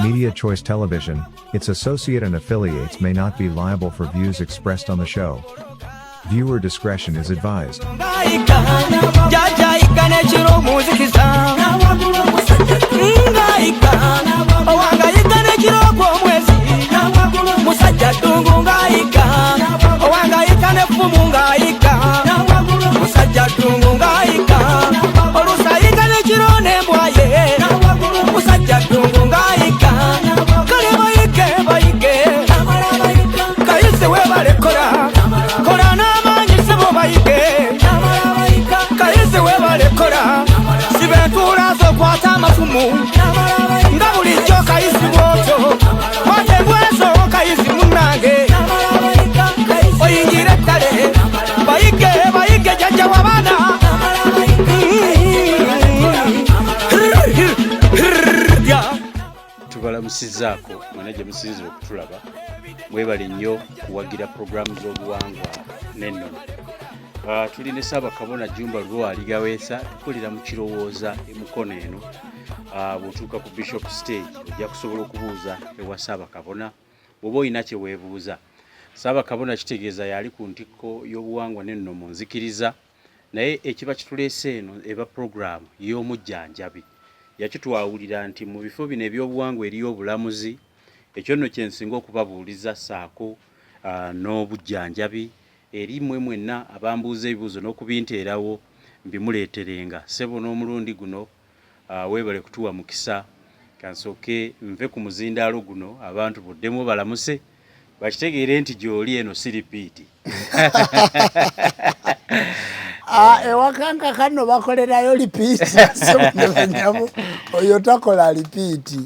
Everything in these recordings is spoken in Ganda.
Media Choice Television, its associate and affiliates may not be liable for views expressed on the show. Viewer discretion is advised. Ssaako manager musinzire okutulaba mwebale nnyo kuwagira programu z'obuwangwa n'ennono. Tuli ne Ssaabakabona Jjumba Alagiridde tukulira mu kirowooza emukono eno. Bw'otuuka ku Bishop stage ojja kusobola okubuuza ewa Ssaabakabona bw'oba olina kye weebuuza. Ssaabakabona kitegeeza yali ku ntikko y'obuwangwa n'ennono mu nzikiriza, naye ekiba kituleese eno eba programu y'omujjanjabi. Yakitwawulira nti mu bifo bino eby'obuwangwa eriyo obulamuzi, ekyo nno kye nsinga okubabuuliza Ssaako n'obujjanjabi eri mmwe mwenna abambuuza ebibuuzo n'okubinteerawo mbimuleeterenga. Ssebo n'omulundi guno weebale kutuwa mukisa, kansooke nve ku muzindaalo guno abantu buddemu balamuse bakitegeere nti gy'oli eno si lipiiti. Ewakanga kano bakolerayo lipiiti Ssebo banyabo oyo takola lipiiti.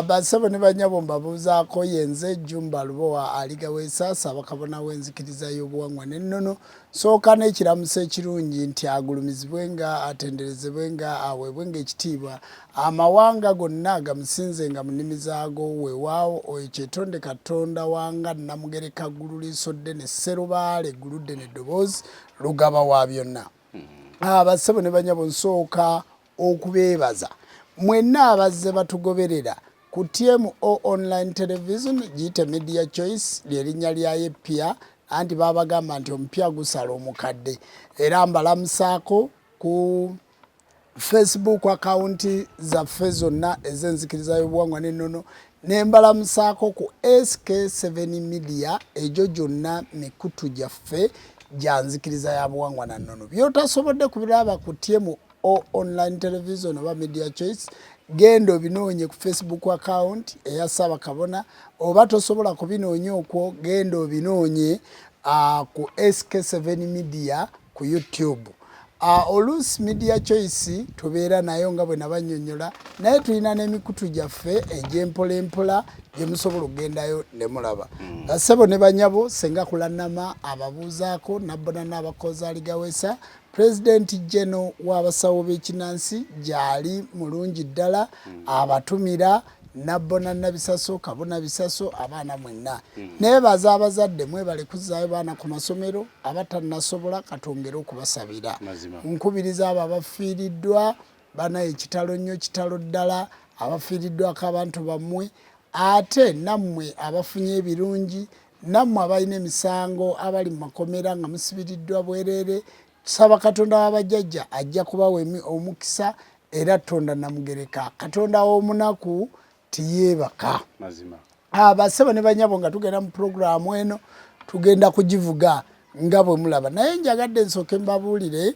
Bassebo ne banyabo mbabuuzaako yenze Jjumba Alagiridde Ssaabakabona w'enzikiriza y'obuwangwa n'ennono. Sooka n'ekiramuso ekirungi nti agulumizibwenga, atenderezebwenga, aweebwenga ekitiibwa, amawanga gonna agamusinzenga mu nnimi zaago, weewaawo oyo kyetonde Katonda wanga Namugereka ggulu liisodde ne Sserubaale egguludde n'eddoboozi lugaba wa byonna. Bassebo ne banyabo nsooka okubeebaza mwenna abazze batugoberera ku TMO online television giyite Media Choice ly'erinnya lyayo eppya, anti babagamba nti omupya gusala omukadde. Era mbalamusaako ku Facebook account zaffe zonna ez'enzikiriza y'obuwangwa n'ennono, ne mbalamusaako ku SK7 Media, egyo gyonna mikutu gyaffe gya nzikiriza ya buwangwa na nnono. By'otasobodde kubiraba ku TMO online television oba Media Choice, genda obinoonye ku Facebook account eya Ssaabakabona, oba tosobola kubinoonya okwo genda obinoonye ku SK7 Media ku YouTube. Oluusi Media Choice tubeera nayo nga bwe nabannyonnyola, naye tulina n'emikutu gyaffe egy'empolempola gye musobola okugendayo ne mulaba. Ssebo ne banyabo senga kulannama ababuuzaako nabbona n'abakozi aligawesa President General w'abasawo b'ekinnansi gyali mulungi ddala, abatumira nabbona nabisaso kabona bisaso abaana mwenna. Neebaza abazadde mwebale kuzzaayo baana ku masomero, abatannasobola katongera okubasabira. Nkubiriza abo abafiiriddwa bana ekitalo nnyo kitalo ddala, abafiiriddwako abantu bammwe, ate nammwe abafunye ebirungi, nammwe abalina emisango abali mu makomera nga musibiriddwa bwereere, tusaba Katonda wa bajjajja ajja kubawa omukisa era Tonda Namugereka, Katonda w'omunaku tiyeebaka. Bassebo ne banyabo nga tugenda mu programu eno tugenda kugivuga nga bwe mulaba, naye njagadde nsooke mbabuulire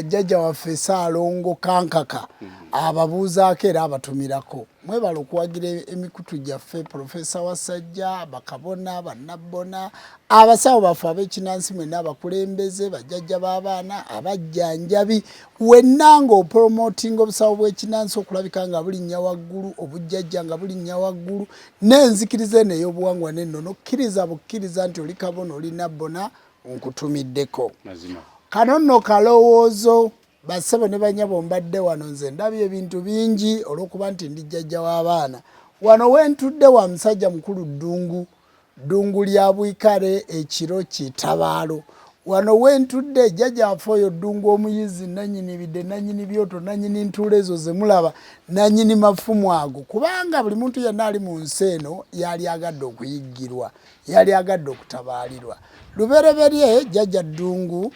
Jjajja waffe Ssaalongo Kankaka ababuuzaako era abatumirako. Mwebale okuwagira emikutu gyaffe, Profesa Wasajja, bakabona, bannabbona, abasawo baffe ab'ekinnansi mwenna, abakulembeze, bajjajja b'abaana, abajjanjabi, wenna ng'opromotinga obusawo bw'ekinnansi okulabika nga bulinnya waggulu, obujjajja nga bulinnya waggulu, n'enzikiriza eno ey'obuwangwa n'ennono, kkiriza bukkiriza nti oli kabona oli nabbona nkutumiddeko. Kano nno kalowoozo Bassebo ne banyabo mbadde wano nze ndabye ebintu bingi olw'okuba nti ndi jjajja w'abaana. Wano wentudde wa musajja mukulu ddungu lya bwikale ekiro kitabaalo. wano wentudde jjajja waffe oyo ddungu omuyizi nannyini bidde nannyini byoto nannyini ntuula ezo ze mulaba nannyini mafumu ago kubanga buli muntu yenna ali mu nsi eno yali agadde okuyiggirwa yali agadde okutabaalirwa lubereberye jjajja ddungu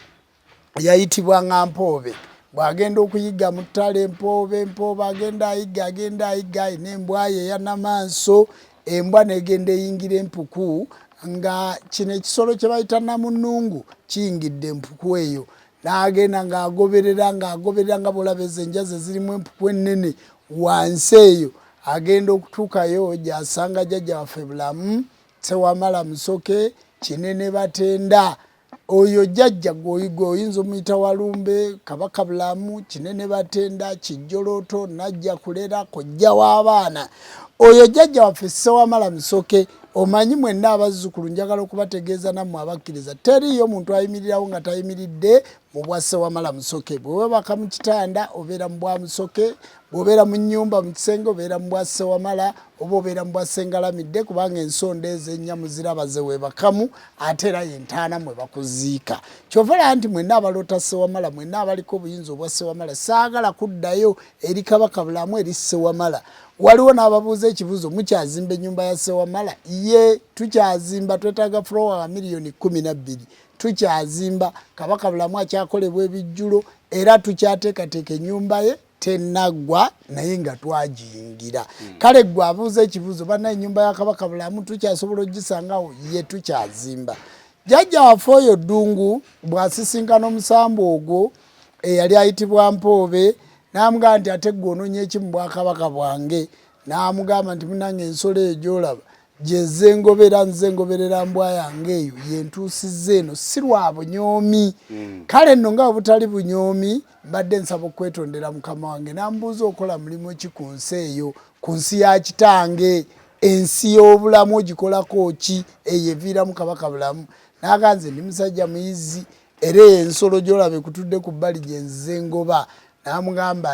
yayitibwanga Mpoobe bw'agenda okuyigga mu ttale Mpoobe agenda ayigga n'embwa ye ey'Anamaaso embwa n'egenda eyingira empuku nga kino ekisolo kye bayita namunnungu kiyingidde empuku eyo n'agenda ng'agoberera nga bw'olaba ezo enjazi zirimu empuku ennene wansi eyo agenda okutuukayo gy'asanga jjajja waffe bulamu Sewamala Musoke kinene batenda oyo jjajja gwe oyinza omuyita Walumbe Kabaka bulamu kinene batenda kijjoloto najja kulera kojja w'abaana oyo jjajja waffe Sewamala Musoke omanyi mwenna abazzukulu njagala okubategeeza nammwe abakkiriza teriyo muntu ayimirirawo nga tayimiridde mu bwa Sewamala Musoke bwe webaka mu kitanda obeera mu bwa Musoke bw'obeera mu nnyumba mu kisenge obeera mu bwa Sewamala oba obeera mu bwa Sengalamidde kubanga ensonda ezo ennya muziraba ze weebakamu ate era yentaana mwe bakuziika kyova nti mwenna abaloota Sewamala mwenna abaliko obuyinza obwa Sewamala saagala kuddayo eri Kabaka bulamu eri Sewamala waliwo n'ababuuza ekibuuzo mukyazimba ennyumba ya Sewamala ye tukyazimba twetaaga flowa wa miliyoni 12 tukyazimba Kabaka bulamu akyakolebwa ebijjulo era tukyateekateeka ennyumba ye tenaggwa naye nga twagiyingira kale gwe abuuza ekibuuzo banna ennyumba ya Kabaka bulamu tukyasobola ogisangawo ye tukyazimba jjajja waffe oyo ddungu bw'asisinkana omusambu ogwo eyali ayitibwa Mpoobe n'amugamba nti ate gwe onoonya eki mu Bwakabaka bwange n'amugamba nti munange ensolo eyo gy'olaba nze ngoberera mbwa yange eyo yentuusizza eno si lwa bunyoomi kale nno nga butali bunyoomi mbadde nsaba okwetondera mukama wange n'amubuuza okola mulimu ki ku nsi eyo ku nsi ya kitange ensi y'obulamu ogikolako ki eyo eviiramu Kabaka bulamu n'agamba nze ndi musajja muyizi era ensolo gy'olaba ekutudde ku bbali gye nze ngoba n'amugamba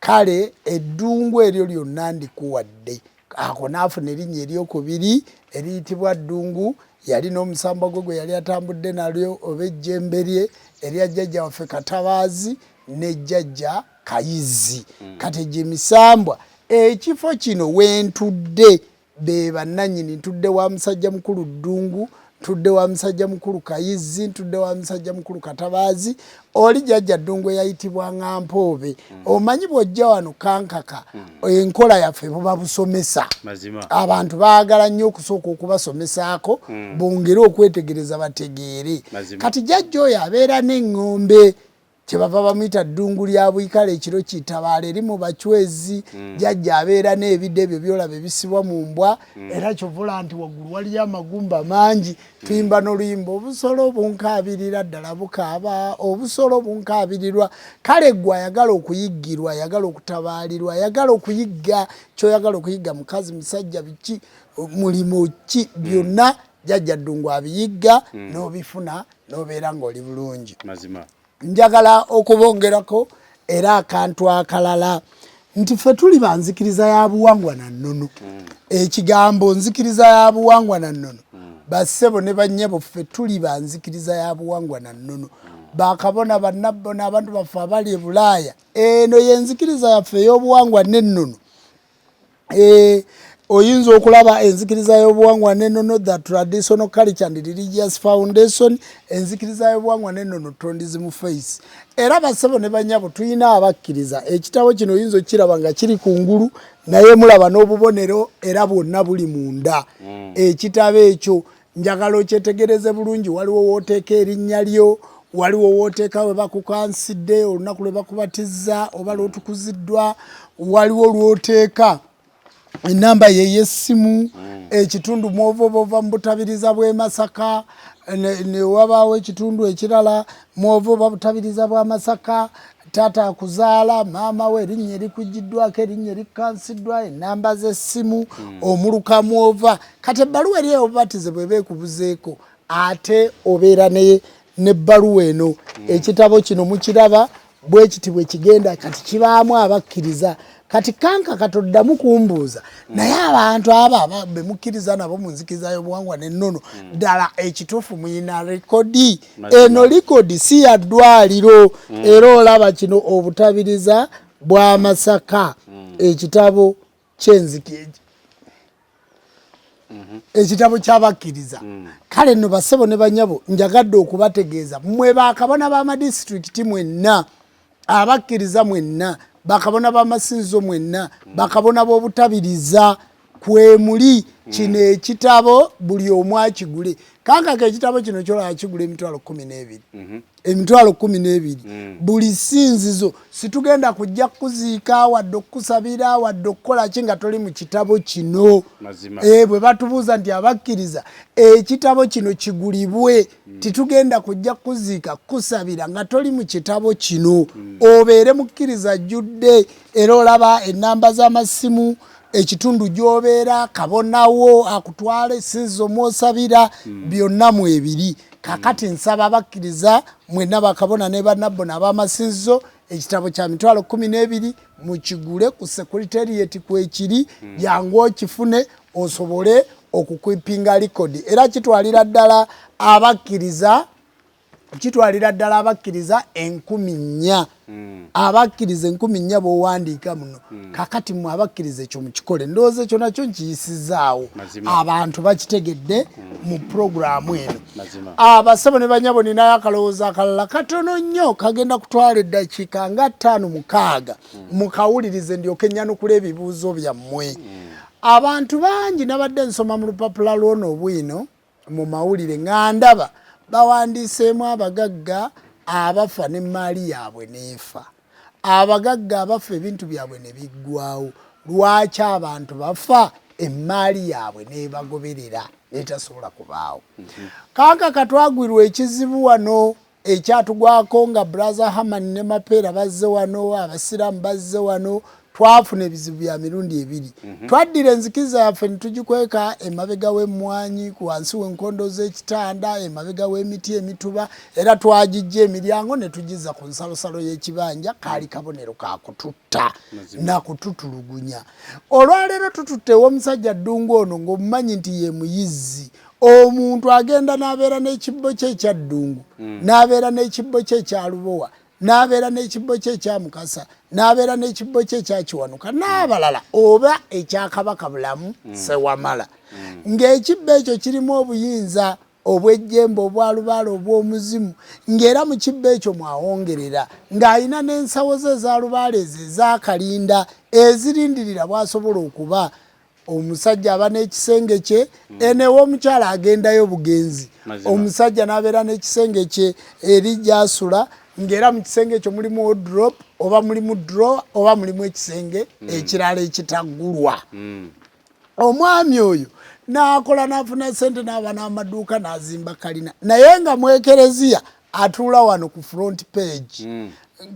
kale eddungu eryo lyonna ndikuwadde ako n'afuna erinnya eryokubiri eriyitibwa ddungu yalina omusamba gwe yali atambudde nalyo oba ejjembe lye erya jjajja waffe Katabaazi ne jjajja Kayizi kati gye misambwa ekifo kino wentudde be bannannyini ntudde wa musajja mukulu ddungu ntudde wa musajja mukulu Kayizi ntudde wa musajja mukulu Katabaazi oli jjajja ddungu eyayitibwanga Mpoobe omanyi bw'ojja wano kankaka enkola yaffe buba busomesa abantu baagala nnyo okusooka okubasomesaako bongere okwetegereza bategeere kati jjajja oyo abeera n'eŋŋombe kyebava bamuyita ddungu lya bwikale ekiro kitabaala eri mu bacwezi jjajja abeera n'ebidde ebyo byolaba ebisibwa mu mbwa era kyovula nti waggulu waliyo amagumba mangi tuyimba n'oluyimba obusolo bunkaabirira ddala bukaaba obusolo bunkaabirirwa kale gwe ayagala okuyiggirwa ayagala okutabaalirwa ayagala okuyigga kyoyagala okuyigga mukazi musajja biki mulimu ki byonna jjajja ddungu abiyigga n'obifuna n'obeera ng'oli bulungi njagala okubongerako era akantu akalala nti ffe tuli banzikiriza ya buwangwa na nnono ekigambo nzikiriza ya buwangwa na nnono bassebo ne bannyabo ffe tuli banzikiriza ya buwangwa na nnono bakabona bannabbo n'abantu baffe abali e Bulaaya eno yenzikiriza yaffe ey'obuwangwa n'ennono oyinza okulaba enzikiriza y'obuwangwa n'ennono the traditional culture and religious foundation enzikiriza y'obuwangwa n'ennono Tourism Face era bassebo ne bannyabo tulina abakkiriza ekitabo kino oyinza okiraba nga kiri kungulu naye mulaba n'obubonero era bwonna buli munda ekitabo ekyo njagala okyetegereze bulungi waliwo wooteeka erinnya lyo waliwo wooteeka we bakukansidde olunaku lwe bakubatizza oba lw'otukuziddwa waliwo lw'oteeka enamba ye yessimu ekitundu mwova bova mubutabiriza bwe Masaka ne wabaawo ekitundu ekirala mwova butabiriza bwa Masaka taata akuzaala maama we erinnya erikugiddwako erinnya erikansiddwa enamba z'essimu omuluka mwova kati ebbaluwa eri obubatize bwe beekubuzeeko ate obeera n'ebbaluwa eno ekitabo kino mukiraba bwe kiti bwe kigenda kati kibaamu abakkiriza kati kanka katoddamu kumbuuza naye abantu abo bemukkiriza nabo mu nzikiriza y'obuwangwa n'ennono ddala ekituufu muyina rekodi eno likodi si ya ddwaliro era olaba kino obutabiriza bwa Masaka ekitabo ky'enzikiriza ekitabo ky'abakkiriza kale nno bassebo ne banyabo njagadde okubategeeza mmwe bakabona b'amadistrict mwenna abakkiriza mwenna bakabona b'amasinzo mwenna bakabona b'obutabiriza kwemuli kino ekitabo buli omu akigule kankaka ekitabo kino kyolaba kigula emitwalo 12 emitwalo 12 buli sinzizo situgenda kujja kuziika wadde okusabira wadde okukola ki nga toli mu kitabo kino bwe batubuuza nti abakkiriza ekitabo kino kigulibwe titugenda kujja kuziika kusabira nga toli mu kitabo kino obeere mukkiriza jjudde era olaba ennamba z'amasimu ekitundu gy'obeera kabonawo akutwala esinzizo mwosabira byonna mu ebiri kakati nsaba abakkiriza mwenna bakabona ne bannabona ab'amasinzizo ekitabo kya mitwalo 12 mukigule ku secretariat kwekiri jangu okifune osobole okukwipinga likodi era kitwalira ddala abakkiriza 4,000 abakkiriza 4,000 b'owandiika muno kakati mu abakkiriza ekyo mukikole ndowooza ekyo nakyo nkiyisizaawo abantu bakitegedde mu puroguramu eno abassebo ne banyabo ninayo akalowooza akalala katono nnyo kagenda kutwala eddakiika nga 5-6 mukawulirize ndyoke nnyanukula ebibuuzo byammwe abantu bangi nabadde nsoma mu lupapula lwono obwino mu mawulire nga ndaba bawandiseemu abagagga abafa n'emmaali yaabwe neefa abagagga abafa ebintu byabwe ne biggwawo lwaki abantu bafa emmaali yaabwe neebagoberera netasobola kubaawo kanka katwagwirwa ekizibu wano ekyatugwako nga brother Haman ne Mapeera bazze wano abasiraamu bazze wano twafuna ebizibu bya mirundi 2 twaddira enzikiriza yaffe nitugikweka emabega w'emmwanyi ku wansi w'enkondo z'ekitanda emabega w'emiti emituba era twagijja emiryango ne tugiza ku nsalosalo y'ekibanja kaali kabonero kakututta nakututulugunya olwaleero tututtewo omusajja ddungu ono ng'omumanyi nti ye muyizzi omuntu agenda n'abeera n'ekibbo kye ekya ddungu n'abeera n'ekibbo kye ekya lubowa n'abeera n'ekibbo kye ekya mukasa n'abeera n'ekibbo kye ekya kiwanuka n'abalala oba ekyakabaka bulamu sewamala ng'ekibbo ekyo kirimu obuyinza obw'ejjembe obwalubaala obw'omuzimu ng'era mu kibbo ekyo mwawongerera ng'alina n'ensawo ze ezalubaala ezo ezakalinda ezirindirira bw'asobola okuba omusajja aba n'ekisenge kye enewo omukyala agendayo bugenzi omusajja n'abeera n'ekisenge kye eri gy'asula ngera mu kisenge ekyo mulimu wardrobe oba mulimu drawer oba mulimu ekisenge ekirala ekitagulwa omwami oyo n'akola n'afuna ssente n'aba n'amaduuka n'azimba kalina naye nga mu ekereziya atuula wano ku front page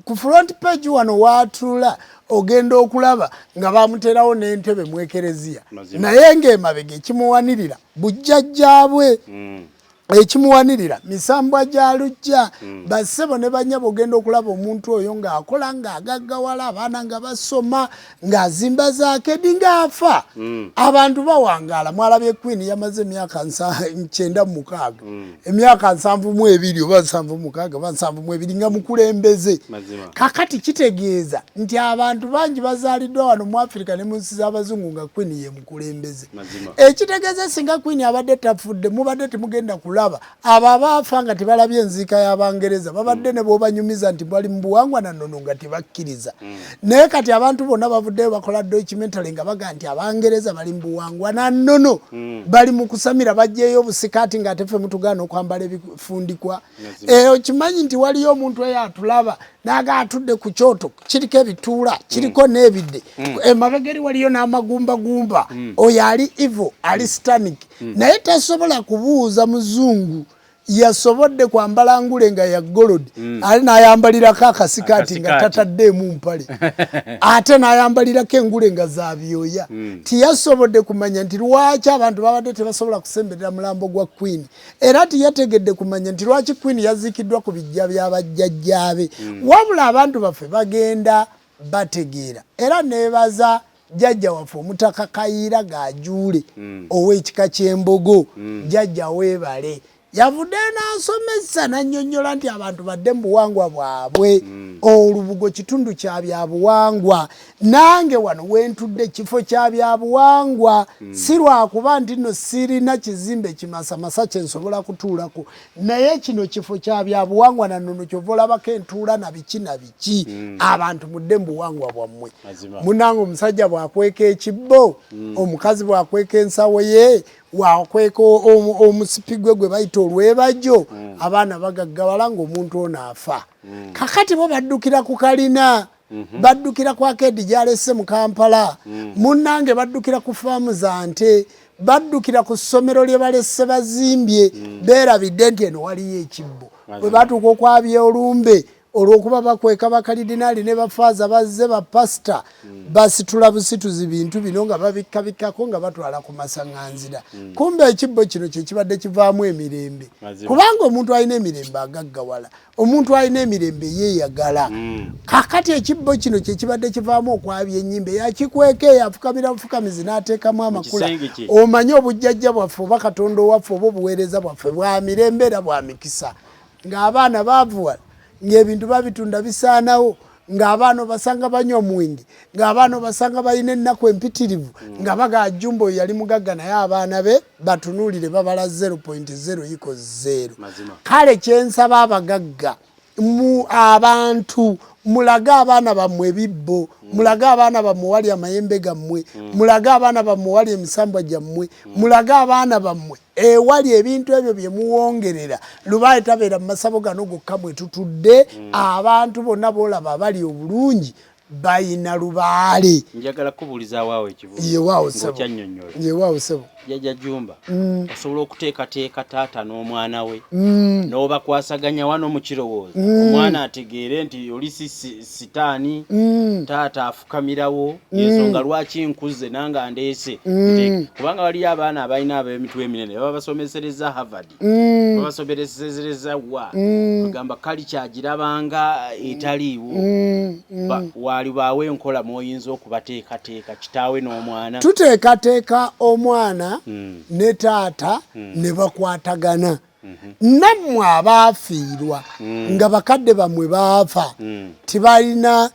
ku front page wano waatuula ogenda okulaba nga bamuterawo n'entebe mu ekereziya naye ng'emabega ekimuwanirira bujjajjaabwe ekimuwanirira misambwa gya lujja bassebo ne banyabo ogenda okulaba omuntu oyo ng'akola ng'agaggawala abaana nga basoma ng'azimba zaakedi ng'afa abantu bawangaala mwalabye Queen yamaze emyaka 96 emyaka 72 oba 76 oba 72 nga mukulembeze kakati kitegeeza nti abantu bangi bazaaliddwa wano mu Afrika ne mu nsi z'abazungu nga Queen ye mukulembeze ekitegeeza singa Queen abadde tafudde mubadde temugenda laba abo abaafa nga tebalabye enziika y'Abangereza babadde ne bw'obanyumiza nti bali mu buwangwa na nnono nga tebakkiriza naye kati abantu bonna bavuddeyo bakola documentary nga baga nti Abangereza bali mu buwangwa na nnono bali mu kusamira bajjeeyo obusikaati nga ate ffe mutugaana okwambala ebifundikwa okimanyi nti waliyo omuntu eyo atulaba naga atudde ku kyoto kiriko ebituula kiriko n'ebidde emabega eri waliyo n'amagumbagumba oyo ali evil ali satanic naye tasobola kubuuza muzungu yasobodde kwambala ngule nga ya gold ali n'ayambalirako akasikaati nga tataddeemu mpale ate n'ayambalirako engule nga za byoya tiyasobodde kumanya nti lwaki abantu babadde tebasobola kusemberera mulambo gwa Queen era tiyategedde kumanya nti lwaki Queen yaziikiddwa ku bijja by'abajjajjaabe wabula abantu baffe bagenda bategeera era nebaza Jjajja waffe Omutaka Kayiira Gajuule ow'ekika ky'Embogo Jjajja weebale yavudde n'asomesa n'annyonnyola nti abantu badde mu buwangwa bwabwe olubugo kitundu kya byabuwangwa nange wano wentudde kifo kya byabuwangwa si lwakuba nti nno sirina kizimbe kimasamasa kye nsobola kutuulako naye kino kifo kya byabuwangwa nannono kyova olabako entuula na biki na biki abantu mudde mu buwangwa bwammwe munnange omusajja bw'akweka ekibbo omukazi bw'akweka ensawo ye wakweka omusipi gwe bayita olw'ebajjo abaana bagaggawala ng'omuntu ono afa kakati bo baddukira ku kalina baddukira ku akedi gyalese mu Kampala munnange baddukira ku faamu za nte baddukira ku ssomero lye balese bazimbye beerabidde nti eno waliyo ekibbo bwe batuuka okwabya olumbe olw'okuba bakweka bakalidinaali ne bafaaza bazze bapasita basitula busituzi bintu bino nga babikkabikkako nga batwala ku masaŋŋanzira kumbe ekibbo kino kye kibadde kivaamu emirembe kubanga omuntu alina emirembe agaggawala omuntu alina emirembe yeeyagala kakati ekibbo kino kye kibadde kivaamu okwabya ennyimbe yakikweka eyafukamira bufukamizi n'ateekamu amakula omanye obujjajja bwaffe oba Katonda owaffe oba obuweereza bwaffe bwa mirembe era bwa mikisa ng'abaana baavuwala ng'ebintu babitunda bisaanawo ng'abaana basanga banywa mwenge ng'abaana basanga balina ennaku empitirivu nga baga Jjumba oyo yali mugagga naye abaana be batunuulire babala 0.0 kale kyensaba abagagga mu abantu mulage abaana bammwe ebibbo mulage abaana bammwe wali amayembe gammwe mulage abaana bammwe wali emisambwa gyammwe mulage abaana bammwe ewali ebintu ebyo bye muwongerera lubaale tabeera mu masabo gano gokka bwe tutudde abantu bonna boolaba abali obulungi bayina lubaale njagala kubuulizaawo awo ekibuuzo ng'okyannyonnyola yewaawo sebo Jjajja Jjumba osobola okuteekateeka taata n'omwana we n'obakwasaganya wano mu kirowoozo omwana ategeere nti oli sitaani taata afukamirawo ensonga lwaki nkuze nange andeese kubanga waliyo abaana abalina ab'emitwe eminene baba basomesereza Harvard babasomesereza wa kugamba kali kyagirabanga etaliiwo walibaawo enkola mw'oyinza okubateekateeka kitaawe n'omwana tuteekateeka omwana ne taata ne bakwatagana nammwe abaafiirwa nga bakadde bammwe baafa tibalina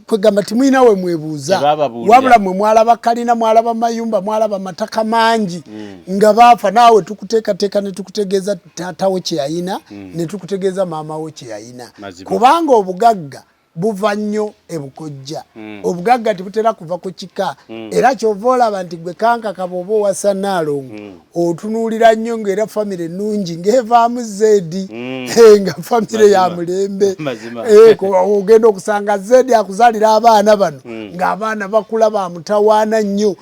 kwegamba timulina we mwebuuza wabula mwe mwalaba kalina mwalaba mayumba mwalaba mataka mangi nga baafa naawe tukuteekateeka ne tukutegeeza taatawo kye yalina ne tukutegeeza maamawo kye yalina kubanga obugagga buva nnyo ebukojja obugagga tibutera kuva ku kika era kyova olaba nti gwe kankaka bw'oba owasa Nnaalongo otunuulira nnyo ng'era famire ennungi ng'evaamu zeedi nga famire ya mulembe ogenda okusanga zeedi akuzaalira abaana bano ng'abaana bakula bamutawaana nnyo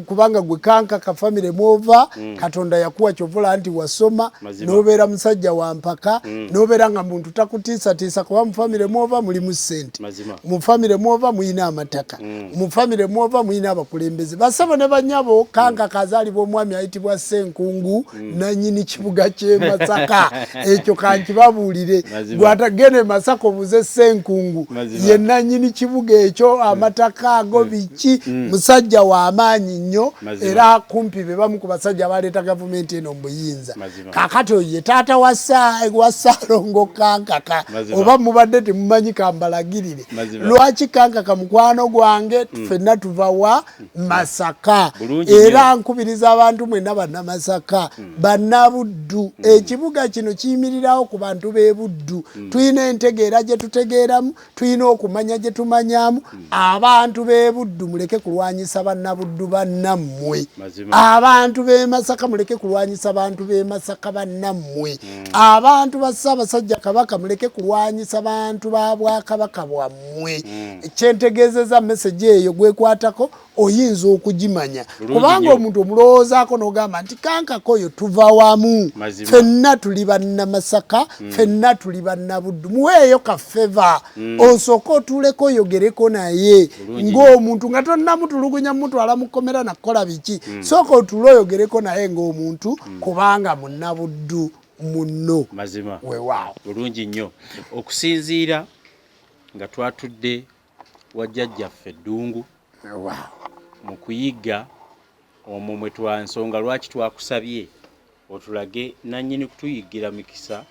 kubanga gwe kankaka famire mwova Katonda yakuwa kyova olaba nti wasoma n'obeera musajja wa mpaka n'obeera nga muntu takutiisatiisa kuba mu famire mwova mu sente mu famire mwova muyina amataka mu famire mwova muyina abakulembeze basabo ne banyabo kanka kazaalibwa omwami ayitibwa Ssenkungu nanyini kibuga ky'e Masaka ekyo kankibabuulire gwatagene Masaka obuze Ssenkungu ye nanyini kibuga ekyo amataka ago biki musajja wa amaanyi nnyo era kumpi be bamu ku basajja abaleeta gavumenti eno mbuyinza kakati oyo ye taata wa Ssaalongo kankaka oba mubadde temumanyi kambalagirire lwaki kankaka mukwano gwange ffenna tuva wa Masaka era nkubiriza abantu mwenna bannamasaka bannabuddu ekibuga kino kiyimirirawo ku bantu b'e Buddu tulina entegeera gye tutegeeramu tulina okumanya gye tumanyamu abantu b'e Buddu muleke kulwanyisa bannabuddu bannammwe abantu b'e Masaka muleke kulwanyisa bantu b'e Masaka bannammwe abantu ba Ssaabasajja Kabaka muleke kulwanyisa bantu ba Bwakabaka bwammwe kyentegeezeza message eyo gwekwatako oyinza okugimanya kubanga omuntu omulowoozaako n'ogamba nti kankako oyo tuva wamu ffenna tuli bannamasaka ffenna tuli bannabuddu muweeyo kaffeva osooka otuuleko oyogereko naye ng'omuntu nga tonnamutulugunya mutwala mukomera nakola biki sooka otuule oyogereko naye ng'omuntu kubanga munnabuddu munno mazima weewaawo bulungi nnyo okusinziira nga twatudde wa Jjajjaffe Ddungu mu kuyigga omwo mwe twa Nsonga lwaki twakusabye otulage nannyini kutuyiggira Mikisa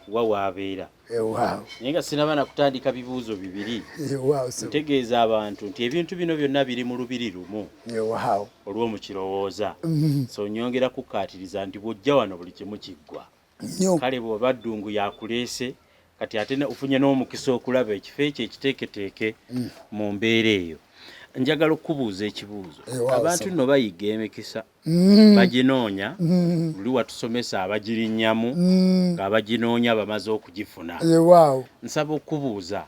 wa waabeera naye nga sinaba nakutandika bibuuzo bibiri ntegeeza abantu nti ebintu bino byonna biri mu lubiri lumu olw'omukirowooza so nyongera kukaatiriza nti bw'ojja wano buli kimu kiggwa kale bw'oba Ddungu yakuleese kati ate ufunye n'omukisa okulaba ekifo ekyo ekiteeketeeke mu mbeera eyo. Njagala okubuuza ekibuuzo. Abantu nno bayigga emikisa baginoonya luli watusomesa abagirinnyamu ng'abaginoonya bamaze okugifuna. Nsaba okubuuza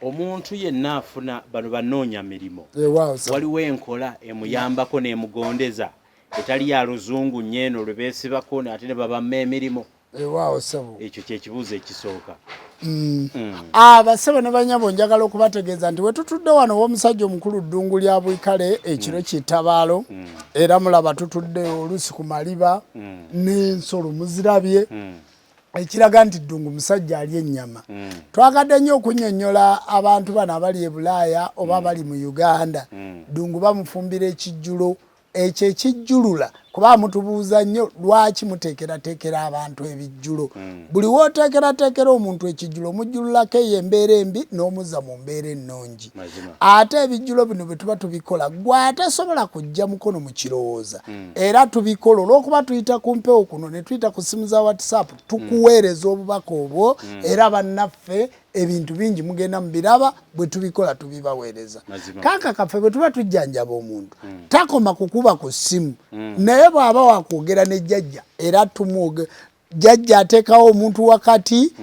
omuntu yenna afuna bano banoonya mirimo waliwo enkola emuyambako n'emugondeza etali ya luzungu nnyeno lwe beesibako ate ne babamma emirimu. Ekyo kyekibuuzo ekisooka. Abasebe ne banyabo njagala okubategeeza nti we tutudde wano w'omusajja omukulu Ddungu lya Bwikale ekiro kitabaalo era mulaba tutudde oluusi ku maliba n'ensolo muzirabye ekiraga nti Ddungu musajja ali ennyama. Twagadde nnyo okunnyonnyola abantu bano abali e Bulaaya oba bali mu Uganda. Ddungu bamufumbira ekijjulo ekyo ekijjulula kuba mutubuuza nnyo lwaki muteekerateekera abantu ebijjulo. Buli wooteekerateekera omuntu ekijjulo omujjululako eyo embeera embi n'omuzza mu mbeera ennungi. Ate ebijjulo bino bwe tuba tubikola gwe atasobola kujja mukono mu kirowooza era tubikola olw'okuba tuyita ku mpewo kuno ne tuyita ku simu za WhatsApp tukuweereza obubaka obwo era bannaffe ebintu bingi mugenda mubiraba bwe tubikola tubibaweereza. Kaaka kaffe bwe tuba tujjanjaba omuntu takoma kukuba ku ssimu naye bw'aba wakwogera ne Jjajja era tumuoge Jjajja ateekawo omuntu wakati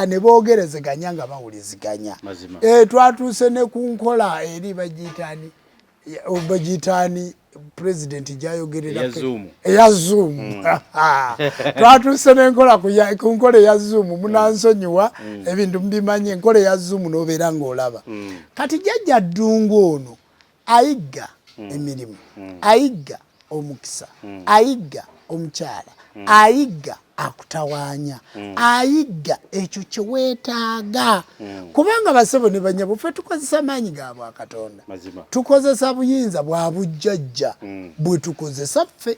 ne boogerezeganya nga bawuliziganya. Twatuuse ne ku nkola eri bagiyitaani President gyayogererako eya Zoom. Twatuuse n'enkola ku nkola eya Zoom munansonyiwa ebintu mubimanyi enkola eya Zoom n'obeera ng'olaba. Kati Jjajja Ddungu ono ayigga emirimu ayigga omukisa ayigga omukyala ayigga akutawaanya ayigga ekyo kye weetaaga kubanga basebo ne banyabo ffe tukozesa maanyi ga Bwakatonda tukozesa buyinza bwa bujjajja bwe tukozesa ffe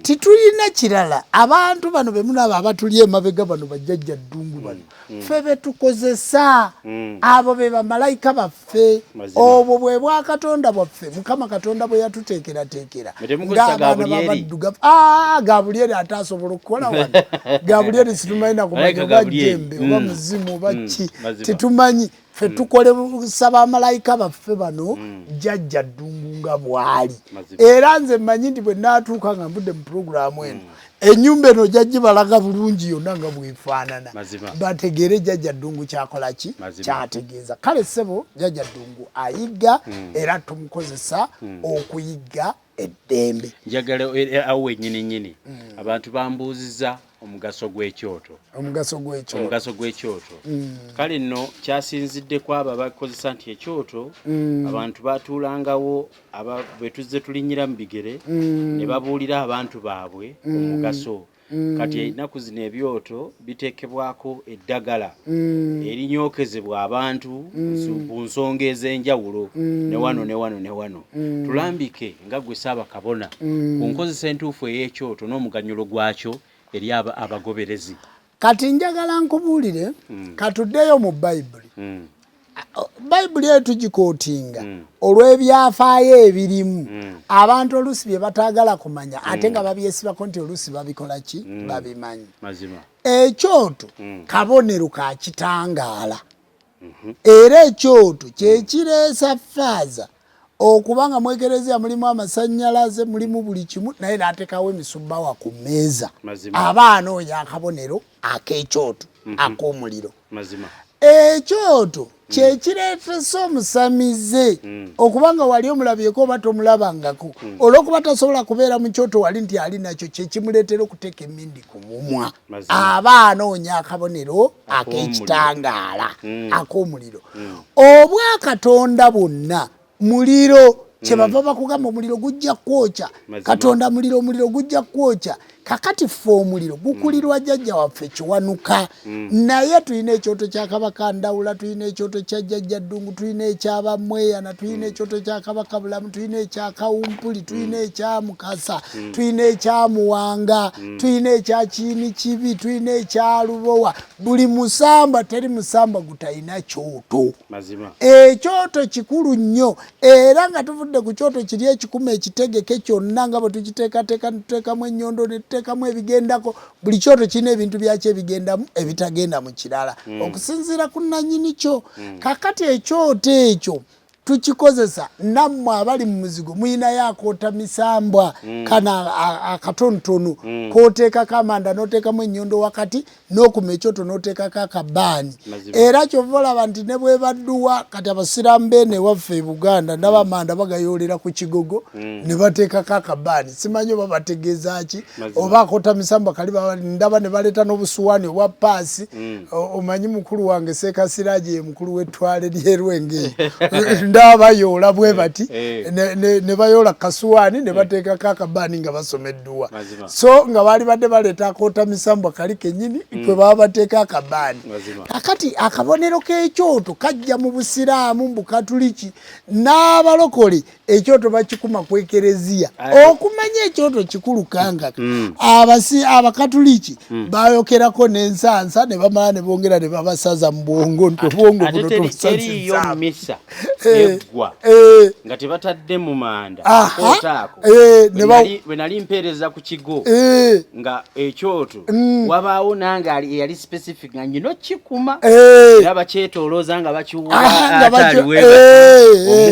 titulina kirala. Abantu bano be mulaba abatuli emabega bano bajjajja Ddungu bano ffe be tukozesa abo be bamalayika baffe obwo bwe Bwakatonda bwaffe Mukama Katonda bwe yatuteekerateekera ng'abaana babaddugavu. Gabulyeri ataasobola okukola wano Gabulyeri situmanyi nakumanya oba jjembe oba muzimu oba ki titumanyi ffe tukolesa bamalayika baffe bano Jjajja Ddungu nga bw'ali era nze mmanyi nti bwe naatuuka nga mbudde mu puroguramu eno ennyumba eno jjajjibalaga bulungi yonna nga bwefaanana bategeere Jjajja Ddungu kyakola ki kyategeeza. Kale ssebo Jjajja Ddungu ayigga era tumukozesa okuyigga eddembe. Njagala awo wennyini abantu bambuuziza omugaso gw'ekyoto. Omugaso gw'ekyoto. Kale nno kyasinziddeko abo abakozesa nti ekyoto abantu batuulangawo bwe tuzze tulinnyira mu bigere ne babuulira abantu baabwe omugaso. Kati ennaku zino ebyoto biteekebwako eddagala erinyookezebwa abantu ku nsonga ez'enjawulo ne wano. Tulambike nga gwe Ssaabakabona ku nkozesa entuufu ey'ekyoto n'omuganyulo gwakyo eri abagoberezi. Kati njagala nkubuulire katuddeyo mu Bayibuli. Bayibuli eyo tugikootinga olw'ebyafaayo ebirimu abantu oluusi bye bataagala kumanya ate nga babyesibako nti oluusi babikola ki babimanyi. Ekyoto kabonero ka kitangaala era ekyoto kyekireesa faaza okuba nga mu Ekereziya mulimu amasannyalaze mulimu buli kimu naye n'ateekawo emisumbawa ku mmeeza aba anoonya akabonero ak'ekyoto ak'omuliro. Ekyoto kyekireetesa omusamize okuba nga wali omulabyeko oba tomulabangako olw'okuba tasobola kubeera mu kyoto wali nti ali nakyo kyekimuleetera okuteeka emmindi ku mumwa aba anoonya akabonero ak'ekitangaala ak'omuliro. Obwakatonda bwonna muliro kyebava bakugamba omuliro gujja kwokya Katonda omuliro gujja kwokya kakati ffe omuliro gukulirwa jjajja waffe Kiwanuka naye tulina ekyoto kya Kabaka Ndawula, tulina ekyoto kya Jjajja Ddungu, tulina ekyaba Mweyana, tulina ekyoto kya Kabaka Bulamu, tulina ekya Kawumpuli, tulina ekya Mukasa, tulina ekya Muwanga, tulina ekya Kiini Kibi, tulina ekya Lubowa. Buli musamba teri musamba gutalina kyoto. Ekyoto kikulu nnyo era nga tuvudde ku kyoto kiri ekikuma ekitegeke kyonna nga bwe tukiteekateeka tuteekamu ennyondo ne tuteekamu ebigendako. Buli kyoto kirina ebintu byakyo ebigendamu ebitagenda mu kirala okusinziira ku nannyini kyo. Kakati ekyoto ekyo tukikozesa nammwe abali mu muzigo muyinayo akoota misambwa kana akatonotono kooteekako amanda n'oteekamu ennyondo wakati n'okuma ekyoto n'oteekako akabaani. Era kyova olaba nti ne bwe badduwa kati abasiraamu beene ewaffe e Buganda n'abamanda bagayoolera ku kigogo ne bateekako akabaani. Simanyi oba bategeeza ki oba akoota misambwa kali ndaba ne baleeta n'obusuwaani obwa paasi. Omanyi mukulu wange Seekasiraaje ye mukulu w'ettwale ly'e Rwenge bayoola bwe bati ne bayoola kasuwaani ne bateekako akabaani nga basomeddwa. So nga baali badde baleeta akoota misambwa kali kennyini kwe baba bateeka akabaani. Kakati akabonero k'ekyoto kajja mu Busiraamu, mu Bukatuliki n'abalokole ekyoto bakikuma ku Ekereziya. Okumanya ekyoto kikulu kankaka Abakatuliki bayokerako n'ensansa ne bamala ne bongera ne babasaza mu bwongo nti obwongo buno tobusaza nga tebatadde mu manda otaako bwe nali mpeereza ku kigo nga ekyoto wabaawo nange yali specific nga nyino kikuma era bakyetoolooza nga bakiwuula ataliwe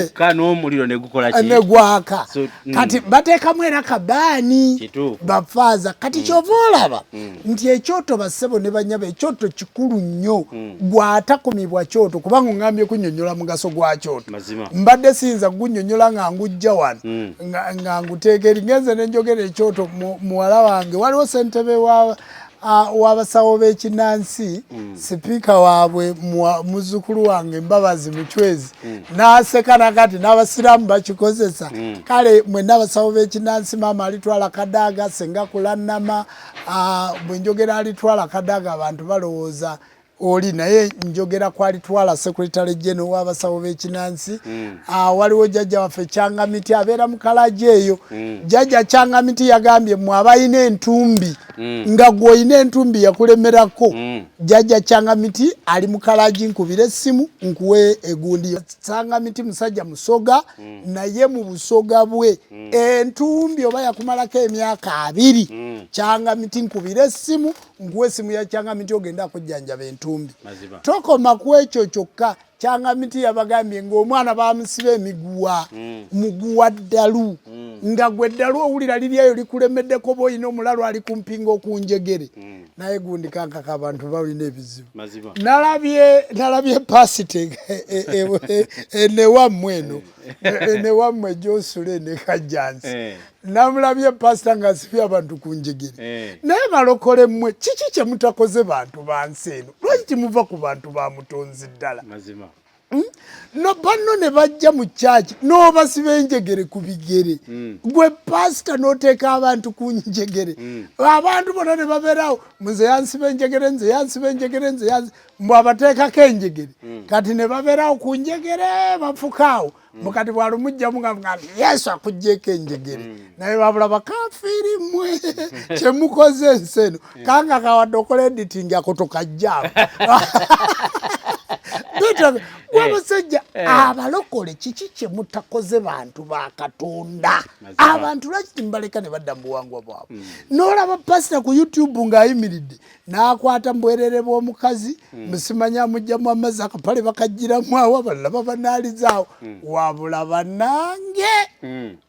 omukka n'omuliro ne gukola ne gwaka. Kati bateekamu era kabaani bafaaza. Kati kyova olaba nti ekyoto bassebo ne banyaba ekyoto kikulu nnyo gw'atakumibwa kyoto kubanga ngambye kunnyonnyola mugaso gwa kyoto. Mbadde siyinza gunnyonnyola nga ngujja wano nga nguteeka eri ngenze ne njogera ekyoto muwala wange waliwo ssentebe w'abasawo b'ekinnansi sipiika waabwe muzzukulu wange Mbabazi Muchwezi n'aseka nakati n'abasiraamu bakikozesa. Kale mwenna abasawo b'ekinnansi maama alitwala Kadaaga, senga Kulannama bwe njogera alitwala Kadaaga abantu balowooza oli naye njogera kwalitwala Secretary General w'abasawo b'ekinnansi. Waliwo jjajja waffe Kyangamiti abeera mu Kalagi eyo. Jjajja Kyangamiti yagambye mmwe abalina entumbi nga gw'olina entumbi yakulemerako. Jjajja Kyangamiti ali mu Kalagi nkubira essimu nkuwe egundi. Kyangamiti musajja musoga naye mu busoga bwe entumbi oba yakumalako emyaka 2. Kyangamiti nkubira essimu nkuwe essimu ya Kyangamiti ogenda kujjanjaba entumbi. Tokoma ku ekyo kyokka. Kyangamiti yabagambye ng'omwana bamusiba emiguwa muguwa ddalu nga gwe ddalu owulira liri eyo likulemeddeko boyina omulalu ali kumpinga okunjegere naye gundi kankaka abantu balina ebizibu. Nalabye pasite enewammwe eno enewammwe gyosule ne Kajjansi namulabye pasita ng'asibye abantu ku njegere. Naye balokole mmwe kiki kye mutakoze bantu ba nsi eno? Lwaki muva ku bantu ba Mutonzi ddala? No banno ne bajja mu kyaki n'obasiba enjegere ku bigere. Gwe pasita n'oteeka abantu ku njegere. Abantu bonna ne babeerawo nze yansiba enjegere nze yansiba enjegere nze mbwe abateekako enjegere. Kati ne babeerawo ku njegere bafukaawo. Mukati bwalumujjamu nga Yesu akuggyeko enjegere. Naye babula bakafiiri mmwe kye mukoze ensi eno. Kanga kawadde okola editing akoto kajjaamu. Wabasajja abalokole kiki kye mutakoze bantu ba Katonda? Abantu lwaki mbaleka ne badda mu buwangwa bwabwe? N'olaba pasita ku YouTube ng'ayimiridde n'akwata mbwerere bw'omukazi musimanya amugyamu amazzi akapale bakagiramu awo abalala babanaalizaawo. Wabula bannange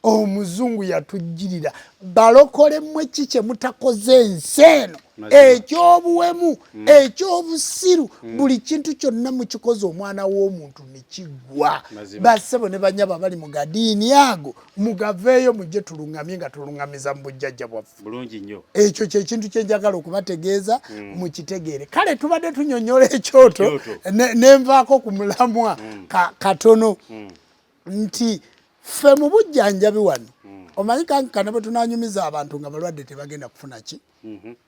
omuzungu yatujjirira. Balokole mmwe ki kye mutakoze ensi eno? Ekyobuwemu ekyobusiru buli kintu kyonna mukikoze omwana w'omuntu ne kiggwa. Bassebo ne banyaba bali mu gadiini ago mugaveeyo mujje tuluŋŋamye nga tuluŋŋamiza mu bujjajja bwaffe. Bulungi nnyo. Ekyo kye kintu kye njagala okubategeeza mukitegeere. Kale tubadde tunyonnyola ekyoto ne nvaako ku mulamwa katono nti ffe mu bujjanjabi wano omanyi kankana bwe tunanyumiza abantu nga balwadde tebagenda kufuna ki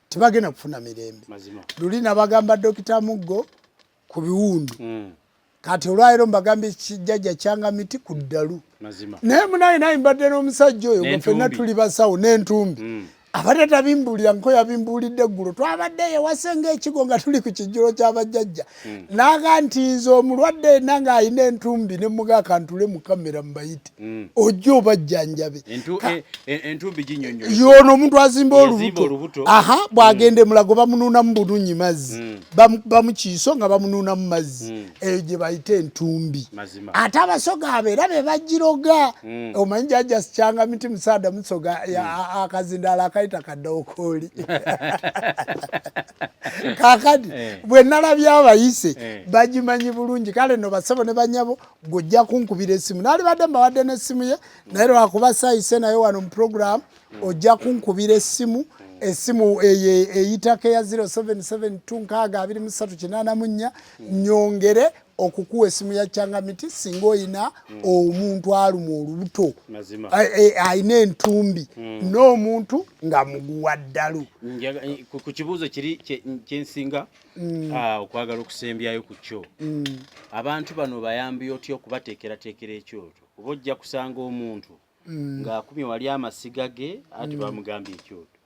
tebagenda kufuna mirembe luli nabagamba Dokita Muggo ku biwundu kati olwaliro mbagambye Jjajja kyanga miti ku ddalu naye munayi mbadde n'omusajja oyo gwe ffenna tuli basawo n'entumbi abadde tabimbulira nko yabimbulidde eggulo twabadde yewasenga ekigo nga tuli ku kijjulo ky'abajjajja naga nti nze omulwadde yenna ng'alina entumbi ne mugaaka ntule mu kamera mubayite ojja obajjanjabe entumbi ginyonyo yono omuntu azimba olubuto bw'agenda emulago bamunuunamu bulungi mazzi bamukiiso nga bamunuunamu mazzi eyo gye bayita entumbi ate abasoga abeera be bagiroga omanyi Jjajja sikyanga miti musaada musoga akazindala akaita kaddawokooli kakati bwe nalabye abayise bagimanyi bulungi kale no basabo ne banyabo gojja kunkubira essimu naali badde mbawadde n'essimu ye naye lwakuba saayise naye wano mu program ojja kunkubira essimu eyitako eya 0772623884 nyongere okukuwa essimu ya Kyangamiti singa oyina omuntu aluma olubuto ayina entumbi n'omuntu nga muguwa ddalu. Ku kibuuzo kiri kyensinga okwagala okusembyayo ku kyo abantu bano bayambi otya okubateekerateekera ekyoto oba ojja kusanga omuntu ng'akumye wali amasiga ge ati bamugambye ekyoto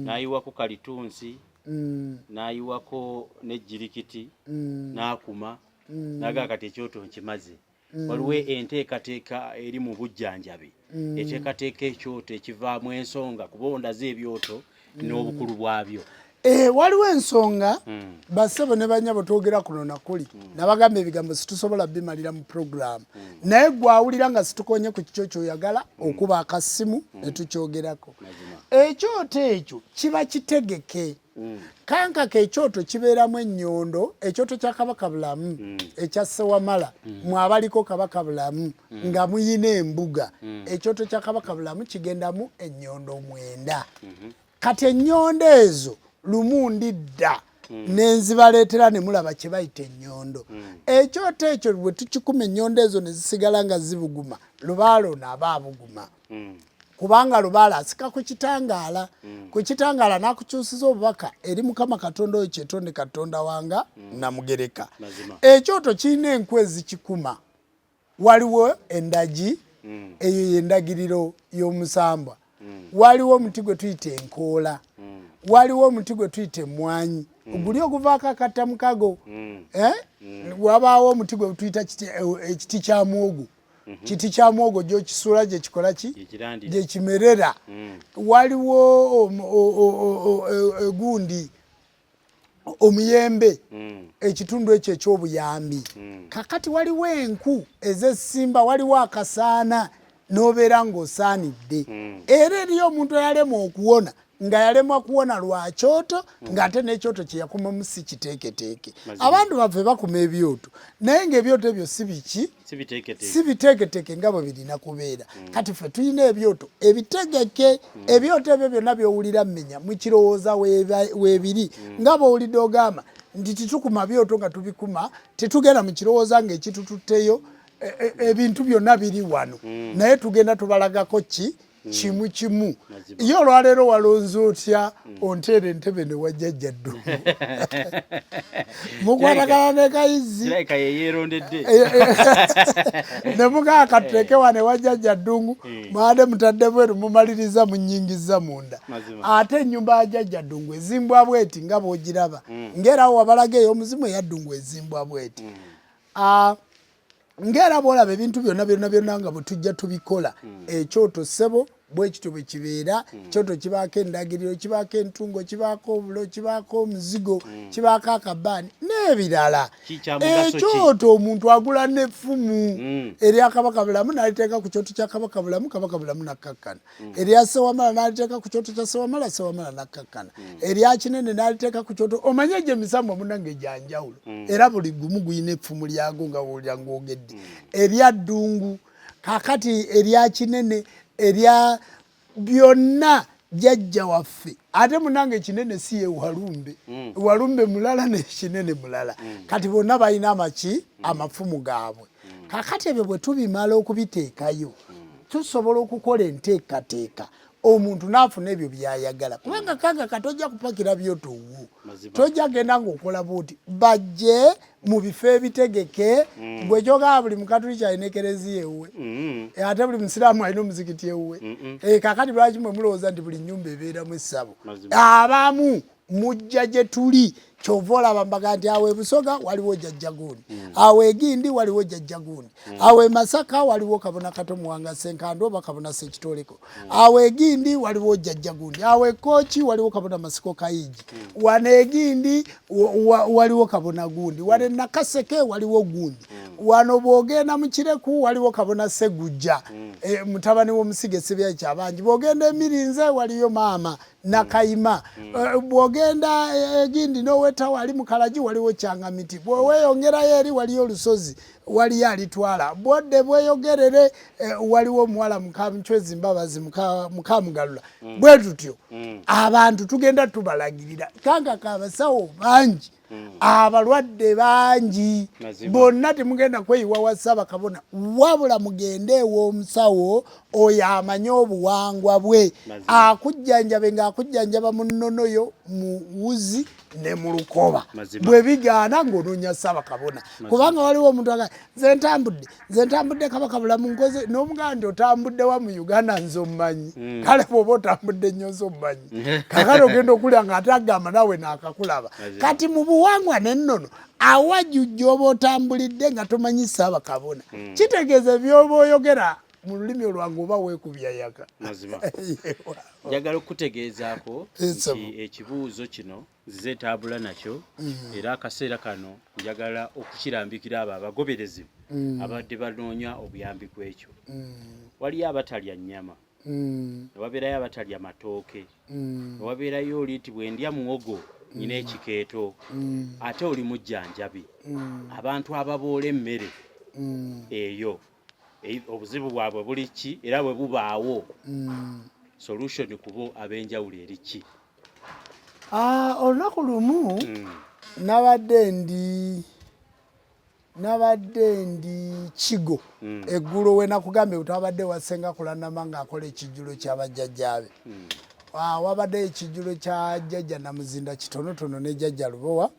n'ayiwako kalitunsi n'ayiwako n'ejjirikiti n'akuma naga kati ekyoto nkimaze waliwo enteekateeka eri mu bujjanjabi eteekateeka ekyoto ekivaamu ensonga kubondaza ebyoto n'obukulu bwabyo. Waliwo ensonga bassebo ne banyabo twogera kuno nakuli nabagamba ebigambo situsobola bimalira mu program naye gwawulira nga situkonye ku kikyo kyoyagala okuba akasimu ne tukyogerako. Ekyoto ekyo kiba kitegeke kankaka ekyoto kibeeramu ennyondo ekyoto kya Kabaka Bulamu ekya Ssewamala mwabaliko Kabaka Bulamu nga muyina embuga ekyoto kya Kabaka Bulamu kigendamu ennyondo 9 kati ennyondo ezo lumundi dda nenzibaleetera ne mulaba kye bayita ennyondo ekyoto ekyo bwe tukikuma ennyondo ezo ne zisigala nga zibuguma lubaalo naaba abuguma kubanga lubaala asika ku kitangaala ku kitangaala n'akukyusiza obubaka eri Mukama Katonda oyo kyetonde Katonda wanga Namugereka. Ekyoto kirina enkwe ezikikuma waliwo endagi eyo y'endagiriro y'omusambwa waliwo omuti gwe tuyita enkoola waliwo omuti gwe tuyita emmwanyi guli oguvaako akatamukago wabaawo omuti gwe tuyita ekiti kya mwogo kiti kya mwogo gyokisuula gye kikola ki gye kimerera waliwo egundi omuyembe ekitundu ekyo eky'obuyambi kakati waliwo enku ez'essimba waliwo akasaana n'obeera ng'osaanidde era eriyo omuntu eyalemwa okuwona nga yalemwa kuwona lwa kyoto ng'ate n'ekyoto kye yakumamu si kiteeketeeke. Abantu baffe bakuma ebyoto naye ng'ebyoto ebyo si biki si biteeketeeke nga bwe birina kubeera kati ffe tulina ebyoto ebitegeke ebyoto ebyo byonna by'owulira mmenya mukirowooza weebiri nga bw'owulidde ogamba nti titukuma byoto nga tubikuma tetugenda mu kirowooza ng'ekitututteyo ebintu byonna biri wano naye tugenda tubalagako ki kimu kimu ye olwaleero walonze otya onteera entebe ne wa Jjajja Ddungu mukwatagana ne kayizi ne mugaaka tuteeke wane wa Jjajja Ddungu mwade mutadde bweru mumaliriza munnyingiza munda ate ennyumba ya Jjajja Ddungu ezimbwa bweti nga bw'ogiraba ng'erawo wabalaga ey'omuzimu eya Ddungu ezimbwa bweti ng'era bw'olaba ebintu byonna nga bwe tujja tubikola ekyoto ssebo bwe kityo bwe kibeera ekyoto kibaako endagiriro kibaako entungo kibaako obulo kibaako omuzigo kibaako akabaani n'ebirala. Ekyoto omuntu agula n'effumu erya Kabaka Bulamu n'aliteeka ku kyoto kya Kabaka Bulamu Kabaka Bulamu n'akkakkana erya Ssewamala n'aliteeka ku kyoto kya Ssewamala Ssewamala n'akkakkana erya Kinene n'aliteeka ku kyoto omanye gye emisambo munnange gyanjawulo era buli gumu guyina effumu lyago nga bw'olya ng'ogedde erya Ddungu kakati erya Kinene erya byonna Jjajja waffe ate munnange Kinene si ye Walumbe Walumbe mulala ne Kinene mulala kati bonna balina amafumu gaabwe kakati ebyo bwe tubimala okubiteekayo tusobola okukola enteekateeka omuntu n'afuna ebyo by'ayagala kubanga kanga tojja kupakira byotowo tojja genda ng'okola bwoti bajje mu bifo ebitegeke gwe kyogaa buli mukatuliki alina ekereziya ewuwe ate buli musiraamu alina omuzikiti ewuwe kakati lwaki mwe mulowooza nti buli nnyumba ebeeramu essabo abamu mujja gye tuli kyova olaba mbaga nti awo ebusoga waliwo jjajja gundi awo egindi waliwo jjajja gundi awo emasaka waliwo kabona kato muwanga senkando oba kabona sekitoleko awo egindi waliwo jjajja gundi awo ekooki waliwo kabona masiko kayigi wano egindi waliwo kabona gundi wano nakaseke waliwo gundi wano bwogenda mu kireku waliwo kabona segujja mutabani w'omusige sibya kyabangi bwogenda emirinze waliyo maama nakayima bwogenda egindi noweta wali mukalagi waliwo kyangamiti bweweyongerayo eri waliyo olusozi waliyo alitwala bwodde bweyogerere waliwo omuwala mukamucwezi mbabazi mukamugalula bwe tutyo abantu tugenda tubalagirira kanga abasawo bangi abalwadde bangi bonna temugenda kweyiwa wa Ssaabakabona wabula mugende ew'omusawo oyo amanye obuwangwa bwe akujjanjabe ng'akujjanjaba mu nnonoyo mu wuzi ne mu lukoba bwe bigaana ng'onoonya Ssaabakabona kubanga waliwo omuntu aga nze ntambudde kabaka bulamu nkoze n'omugamba nti otambudde wa mu Uganda nze omumanyi kale bw'oba otambudde nnyo nze omumanyi kakati ogenda okulya ng'ate agamba nawe naakakulaba kati mu buwangwa n'ennono awajjujja oba otambulidde nga tomanyi Ssaabakabona kitegeeza by'oba oyogera mu lulimi olwange oba weekubya yaka mazima njagala okutegeezaako nti ekibuuzo kino nzizeetambula nakyo era akaseera kano njagala okukirambikira abo abagoberezi abadde banoonya obuyambi kwekyo waliyo abatalya nnyama newabeerayo abatalya matooke newabeerayo oli nti bwe ndya muwogo nyina ekikeeto ate oli mujjanjabi abantu ababoola emmere eyo obuzibu bwabwe buli ki era bwe bubaawo solution kubo ab'enjawulo eri ki olunaku lumu nabadde ndi kigo eggulo we nakugambye utabadde wasenga kulanama ng'akola ekijjulo ky'abajjajjaabe wabadde ekijjulo kya Jjajja Namuzinda kitonotono ne Jjajja Lubowa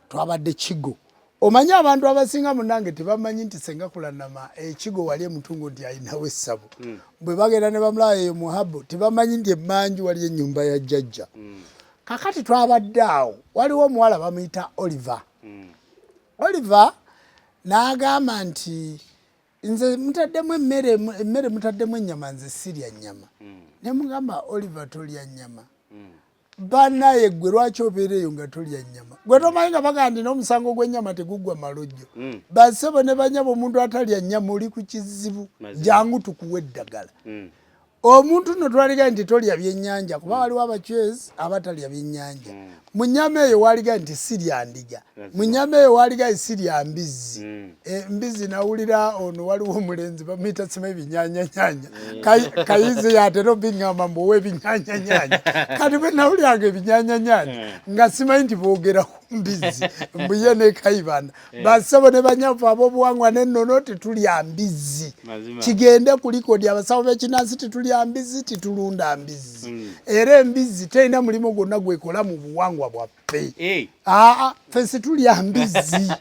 twabadde kigo omanyi abantu abasinga munnange tebamanyi nti senga kulanama ekigo wali emutungo nti ayinawo essabo bwe bagenda ne bamulaba eyo muhabo tebamanyi nti emmanju wali ennyumba ya Jjajja kakati twabadde awo waliwo omuwala bamuyita Oliver n'agamba nti nze mutaddemu emmere mutaddemu ennyama nze sirya nnyama ne mugamba Oliver tolya nnyama bannaye gwe lwaki obeera eyo nga tolya nnyama gwe tomanyi nga baga nti n'omusango gw'ennyama teguggwa malojjo bassebo ne banyaba omuntu atalya nnyama oli ku kizibu jangu tukuwa eddagala omuntu no twaliga nti tolya byennyanja kuba waliwo abachwezi abatalya byennyanja mu nnyama eyo waliga nti sirya ndiga mu nnyama eyo waliga sirya mbizzi mbizzi nawulira ono waliwo omulenzi bamuyita sima ebinyanyanyanya kayizi yatera obiŋŋamba mbuowa ebinyanyanyanya kati bwe nawuliranga ebinyanyanyanya nga simanyi nti boogera ku mbizzi mbuye nekayibana bassebo ne banyafu ab'obuwangwa n'ennono tetulya mbizzi kigende ku likodi abasawo b'ekinansi tetulya mbizzi titulunda mbizzi era embizzi terina mulimu gwonna gwekola mu buwangwa bwaffe ffe situlya mbizzi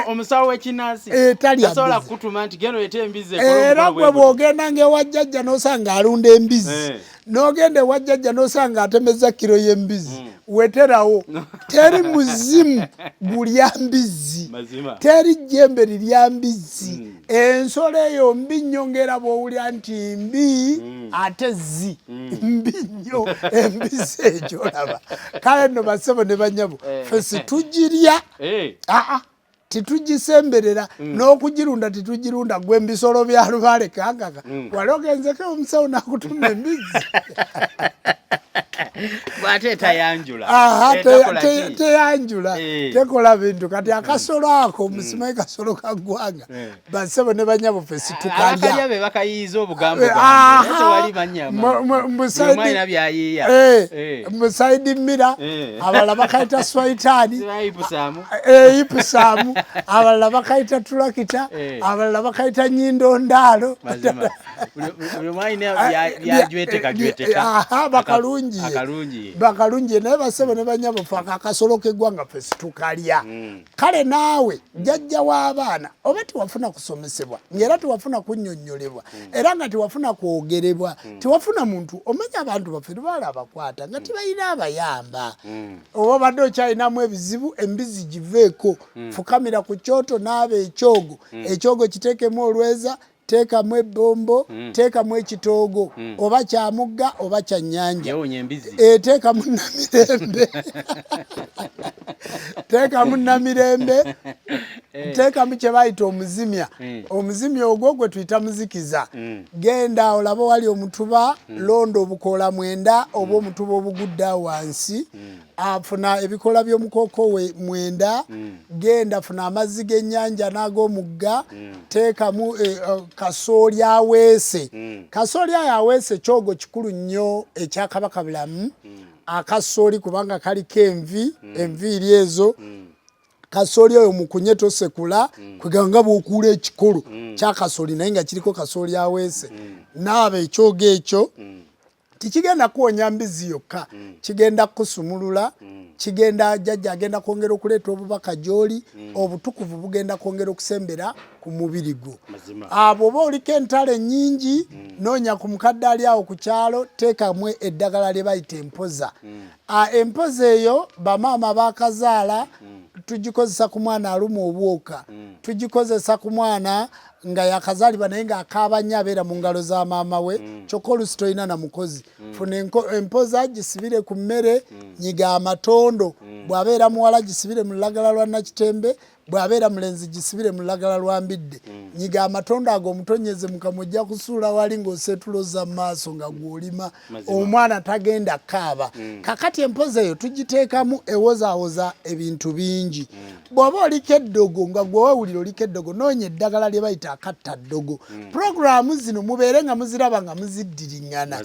omusawo w'ekinansi tasobola kutuma nti genda oyete embizzi era gwe bw'ogenda ng'ewa Jjajja n'osanga alunda embizzi n'ogenda ewa Jjajja n'osanga atemeza kiro y'embizzi weterawo teri muzimu gulya mbizzi teri jjembe lirya mbizzi ensolo eyo mbi nnyo ng'era bw'owulira nti mbi ate zi mbi nnyo embizzi ekyo olaba kale nno bassebo ne banyabo ffe situgirya titugisemberera n'okugirunda titugirunda gwe mbisolo bya lubaale kangaga wali ogenzeko omusawo n'akutuma embizzi Bwate tayanjula. Teyanjula. Tekola bintu kati akasolo ako omusimayi kasolo kaggwanga. Bassebo ne banyabo ffe situkalya. Abakalya be bakayiiza obugambo bwabwe. Tewali manyama. Musaidi mira abalala bakayita swahitani. Ipusaamu. Abalala bakayita tulakita. Abalala bakayita nyindo ndaalo. Buli mwayina byajweteka. Bakalungi naye bassebo ne banyabo ffe akasolo keggwanga ffe situkalya. Kale naawe jjajja w'abaana oba tewafuna kusomesebwa ng'era tewafuna kunnyonnyolebwa era nga tewafuna kwogerebwa tewafuna muntu omenya abantu baffe lubaala abakwata nga tebalina abayamba oba obadde okyalinamu ebizibu embizi giveeko fukamira ku kyoto naaba ekyogo kiteekemu olweza teekamu ebbombo teekamu ekitoogo oba kyamugga oba kya nnyanja teekamu namirembe teekamu namirembe teekamu kye bayita omuzimya omuzimya ogwo gwe tuyita muzikiza genda olaba wali omutuba londa obukoola 9 oba omutuba obugudda wansi afuna ebikola by'omukooko we 9 genda funa amazzi g'ennyanja n'ag'omugga teekamu kasooli aweese kasooli ayo aweese kyogo kikulu nnyo ekyakabaka bulamu akasooli kubanga kaliko enviiri ezo kasooli oyo mukunye tosekula kweganga bw'okuula ekikolo kyakasooli naye nga kiriko kasooli aweese naaba ekyogo ekyo tikigenda kuwonya mbizi yokka kigenda kusumulula kigenda jjajja agenda kwongera okuleeta obubaka gy'oli obutukuvu bugenda kwongera okusembera ku mubiri gwo bw'oba oliko entalo nnyingi noonya ku mukadde ali awo ku kyalo teekamu eddagala lye bayita empoza empoza eyo bamaama bakazaala tugikozesa ku mwana aluma obwoka tugikozesa ku mwana nga yakazaalibwa naye ng'akaaba nnyo abeera mu ngalo za maama we kyokka olusi tolina na mukozi funa empoza gisibire ku mmere nyiga amatondo bw'abeera muwala gisibire mu lulagala lwa nakitembe bw'abeera mulenzi gisibire mu lulagala lwa mbidde nyiga amatondo ago omutonyeze mukamwa ojja kusuula wali ng'oseetuloza mu maaso nga gw'olima omwana tagenda kaaba kakati empoza eyo tugiteekamu ewozaawoza ebintu bingi bw'oba oliko eddogo nga gwe wewulira oliko eddogo noonya eddagala lye bayita akatta ddogo puroguramu zino mubeere nga muziraba nga muziddiriŋŋana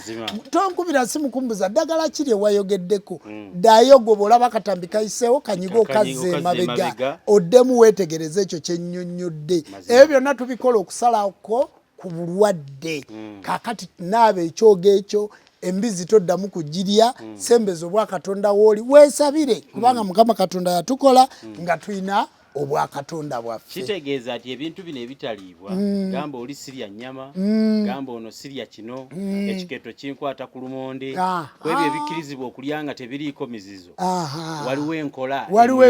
tonkubira si mukumbuza ddagala kiri ewayogeddeko ddayo gwe bw'olaba akatambi kayiseewo kanyiga okazza emabega oddemu weetegereza ekyo kyennyonnyodde ebyo byonna tubikola okusalako ku bulwadde kaakati naaba ekyogo ekyo embizi toddamu kugirya sembeza obwakatonda w'oli weesabire kubanga mukama katonda yatukola nga tulina obwakatonda bwaffe kitegeeza nti ebintu bino ebitaliibwa gamba oli sirya nnyama gamba ono sirya kino ekiketo kinkwata ku lumonde ku ebyo ebikkirizibwa okulya nga tebiriiko mizizo waliwo enkola waliwo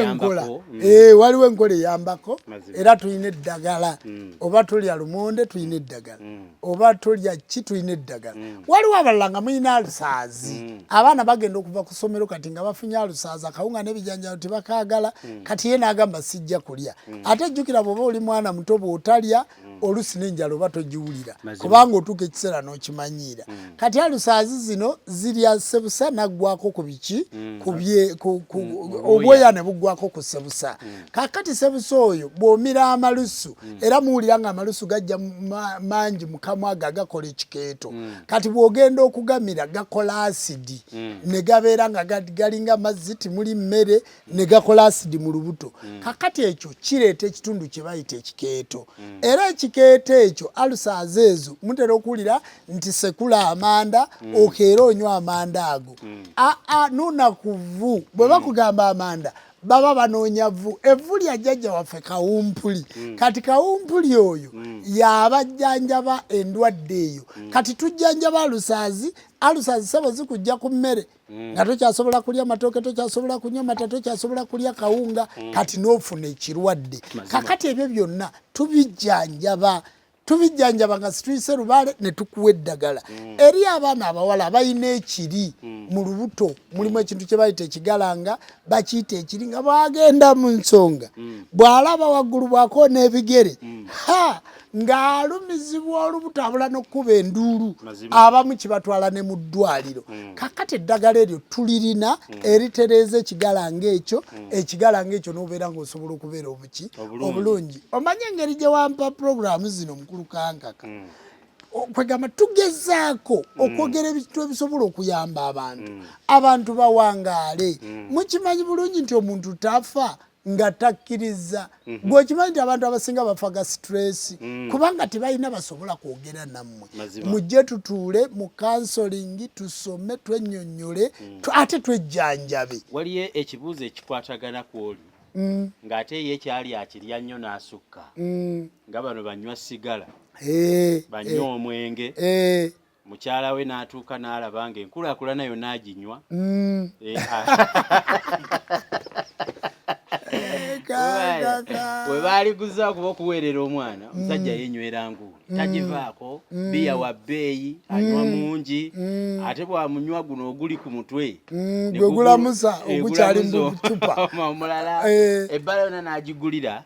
enkola eyambako era tulina eddagala oba tulya lumonde tulina eddagala oba tulya ki tulina eddagala waliwo abalala nga mulina alusaazi abaana bagenda okuva ku ssomero kati nga bafunye alusaazi akawunga n'ebijanjalo tebakaagala kati ye n'agamba sijja kulya ate jjukira bw'oba oli mwana muto bw'otalya olusi n'enjala oba togiwulira kubanga otuuka ekiseera n'okimanyiira kati alusaazi zino zirya sebusa naggwako ku biki obwoya ne buggwako ku sebusa kakati sebusa oyo bw'omira amalusu era muwulira nga amalusu gajja mangi mu kamwa ago agakola ekikeeto kati bw'ogenda okugamira gakola asidi ne gabeera nga galinga mazzi timuli mmere ne gakola asidi mu lubuto kakati ekyo kireeta ekitundu kye bayita ekikeeto era ekikeeto ekyo alusaazi ezo mutera okuwulira nti sekula amanda okeera onywa amanda ago nuna ku vvu bwe bakugamba amanda baba banoonya vvu evvu lya jjajja waffe kawumpuli kati kawumpuli oyo y'abajjanjaba endwadde eyo kati tujjanjaba alusaazi sebo zikujja ku mmere nga tokyasobola kulya matooke tokyasobola kunywa mata tokyasobola kulya kawunga kati n'ofuna ekirwadde kakati ebyo byonna tubijjanjaba nga situyise lubaale ne tukuwa eddagala eri abaana abawala abalina ekiri mu lubuto mulimu ekintu kye bayita ekigalanga bakiyita ekiri nga bwagenda mu nsonga bw'alaba waggulu bw'akoona ebigere ng'alumizibwa olubutabula n'okkuba enduulu abamu kibatwala ne mu ddwaliro kakati eddagala eryo tulirina eritereeza ekigala ng'ekyo n'obeera ng'osobola okubeera obulungi omanye engeri gye wampa puroguramu zino mukulu kankaka kwegamba tugezaako okwogera ebintu ebisobola okuyamba abantu bawangaale mukimanyi bulungi nti omuntu tafa nga takkiriza gwekimanyi nti abantu abasinga bafaga stress kubanga tebalina basobola kwogera nammwe mujje tutuule mu kansolingi tusome twenyonyole ate twejjanjabe waliyo ekibuuzo ekikwatagana ku oli ng'ate ye ekyali akirya nnyo n'asukka nga bano banywa sigala banywa omwenge mukyala we n'atuuka n'alaba ng'enkulaakulana yonna aginywa we baaliguza okuba okuweerera omwana omusajja yenywera nguuli tagivaako biya wa bbeeyi anywa mungi ate bw'amunywa guno oguli ku mutwe gwe gulamusa ogukyali mu cupa omulala ebbala yonna n'agigulira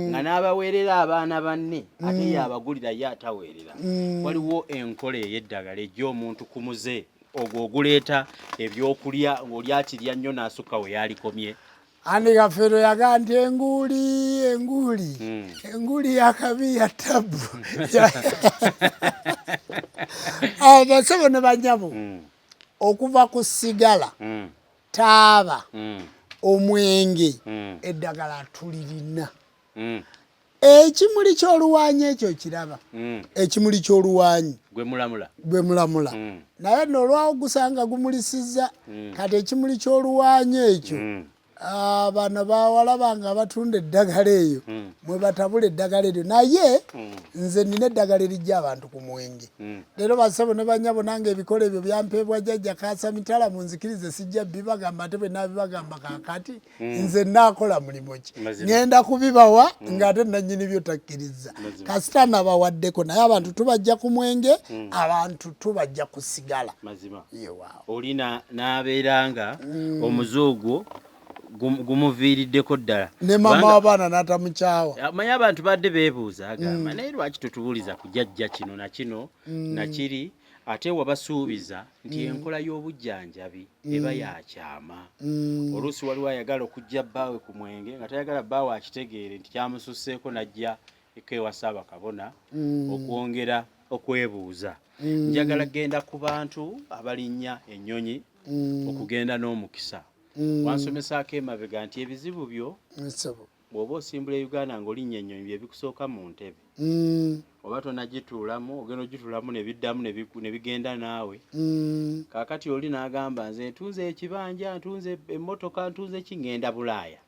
nga n'abaweerera abaana banne ate ye abagulira ye ataweerera waliwo enkola ey'eddagala ejja omuntu ku muze ogwo oguleeta ebyokulya ng'oli akirya nnyo n'asukka we yalikomye andi Gafero yagaa nti enguuli yakabi ya tabu basebo ne banyabo okuva ku sigala taaba omwenge eddagala tulirina ekimuli ky'oluwanyi ekyo kiraba ekimuli ky'oluwanyi gwe mulamula naye n'olwawo gusanga gumulisizza kati ekimuli ky'oluwanyi ekyo bano bawalaba nga batunda eddagala eyo mwe batabula eddagala eryo naye nze nina eddagala erijja abantu ku mwenge leero basebo ne banyabo nange ebikola ebyo byampeebwa Jjajja kaasa mitala munzikirize sijja bibagamba ate bwe nabibagamba kakati nze naakola mulimo ki ngenda kubibawa ng'ate nannyini byo takkiriza kasita nabawaddeko naye abantu tubajja ku mwenge abantu tubajja ku sigala oli n'abeeranga omuze gumuviiriddeko ddala ne mama w'abaana n'atamukyawa manyi abantu badde beebuuza agamba naye lwaki totubuuliza ku Jjajja kino na kino nakiri ate wabasuubiza nti enkola y'obujjanjabi eba yakyama oluusi waliwo ayagala okujja bbaawe ku mwenge nga tayagala bbaawe akitegeere nti kyamususseeko n'ajja ekeewa Ssaabakabona okwongera okwebuuza njagala genda ku bantu abalinnya ennyonyi okugenda n'omukisa wansomesaako emabega nti ebizibu byo bw'oba osimbula Uganda ng'olinnya ennyonyi bye bikusooka mu ntebe oba tonagituulamu ogenda ogituulamu ne biddamu ne bigenda naawe kaakati oli n'agamba nze ntunze ekibanja ntunze emmotoka ntunze kingenda Bulaaya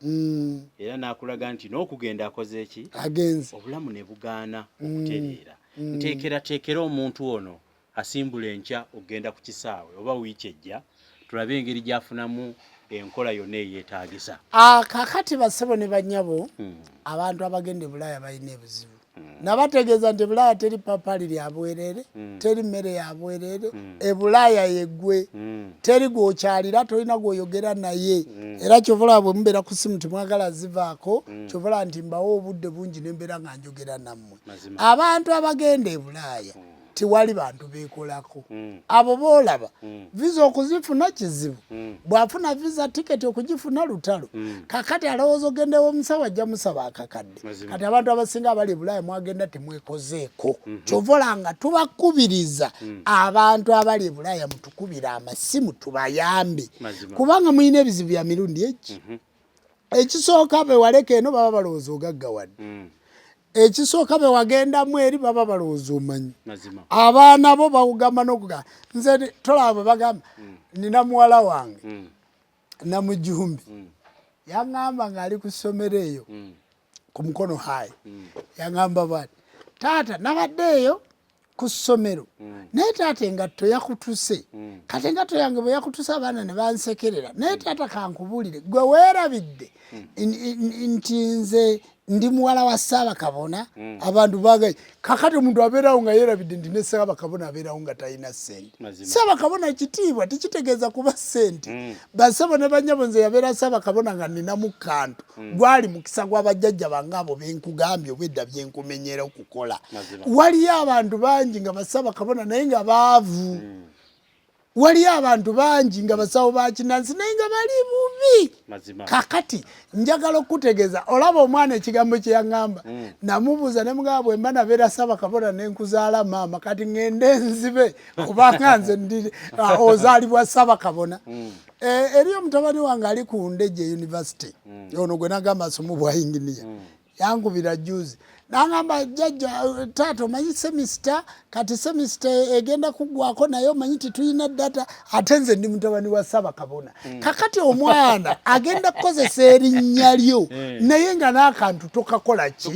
era n'akulaga nti n'okugenda akoze eki obulamu ne bugaana okutereera nteekerateekera omuntu ono asimbula enkya ogenda ku kisaawe oba wiiki ejja tulabe engeri gy'afunamu enkola yonna eyeetaagisa kakati basebo ne banyabo abantu abagenda Bulaaya balina ebizibu nabategeeza nti Bulaaya teri papali lya bwerere teri mmere ya bwerere Bulaaya yeggwe teri gwokyalira tolina gwoyogera naye era kyovula bwe mubeera ku simu temwagala zivaako kyovula nti mbawo obudde bungi nembeera nga njogera nammwe abantu abagenda Bulaaya tiwali bantu beekolako abo boolaba visa okuzifuna kizibu bw'afuna visa tiketi okugifuna lutalo kakati alowooza ogendewo omusawo ajja musaba akakadde kati abantu abasinga abali Bulaaya mwagenda temwekozeeko kyovola nga tubakubiriza abantu abali Bulaaya mutukubira amasimu tubayambe kubanga mulina ebizibu bya mirundi eki ekisooka bewaleka eno baba balowooza ogaggawadde ekisooka be wagendamu eri baba balowooza omanyi abaana bo bawugamba n'okugamba nze tolaba bwe bagamba nina muwala wange namujumbi yaŋŋamba ng'ali ku ssomero eyo ku Mukono High yaŋŋamba bwati taata nabadde eyo ku ssomero naye taata engatto yakutuse kati engatto yange bwe yakutuse abaana ne bansekerera naye taata kankubuulire gwe weerabidde nti nze ndi muwala wa Ssaabakabona abantu bagaye kakati omuntu abeerawo nga yeerabidde ndi ne Ssaabakabona abeerawo nga talina ssente Ssaabakabona kitiibwa tekitegeeza kuba ssente bassebo ne bannyabo nze yabeera Ssaabakabona nga nninamu kantu gwali mukisa gwa bajjajja bange abo benkugambye obwedda byenkumenyera okukola waliyo abantu bangi nga Ssaabakabona naye nga baavu waliyo abantu bangi nga basawo ba Kinnansi naye nga bali bubi kakati njagala okutegeeza olaba omwana ekigambo kye yaŋŋamba namubuuza ne mugamba bwe mba nabeera Ssaabakabona ne nkuzaala maama kati ŋŋende nzibe kubanga nze ndi ozaalibwa Ssaabakabona eriyo mutabani wange ali ku Ndejje University ono gwe nagamba asoma bwa inginiya yankubira juzi nangamba jjajja taata omanyi semester kati semester egenda kuggwako naye omanyi titulina data ate nze ndi mutabani wa Ssaabakabona kakati omwana agenda kukozesa erinnya lyo naye nga n'akantu tokakola ki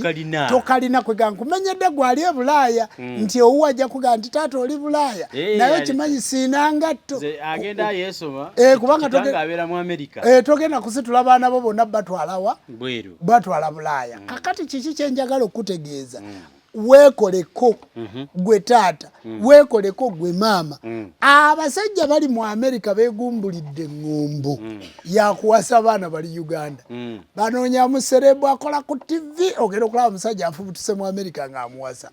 tokalina kwega nkumenyedde gwali e Bulaaya nti owuwa ajja kugaa nti taata oli Bulaaya naye okimanyi siina ngatto agenda yeesoma kubanga abeera mu America togenda kusitula baana bo bonna batwalawa batwala Bulaaya kakati kiki kyenjagala okutegeeza weekoleko gwe taata weekoleko gwe maama abasajja bali mu America beegumbulidde eŋŋombo yakuwasa baana bali Uganda banoonyamu serebu akola ku TV ogenda okulaba omusajja afubutuse mu America ng'amuwasa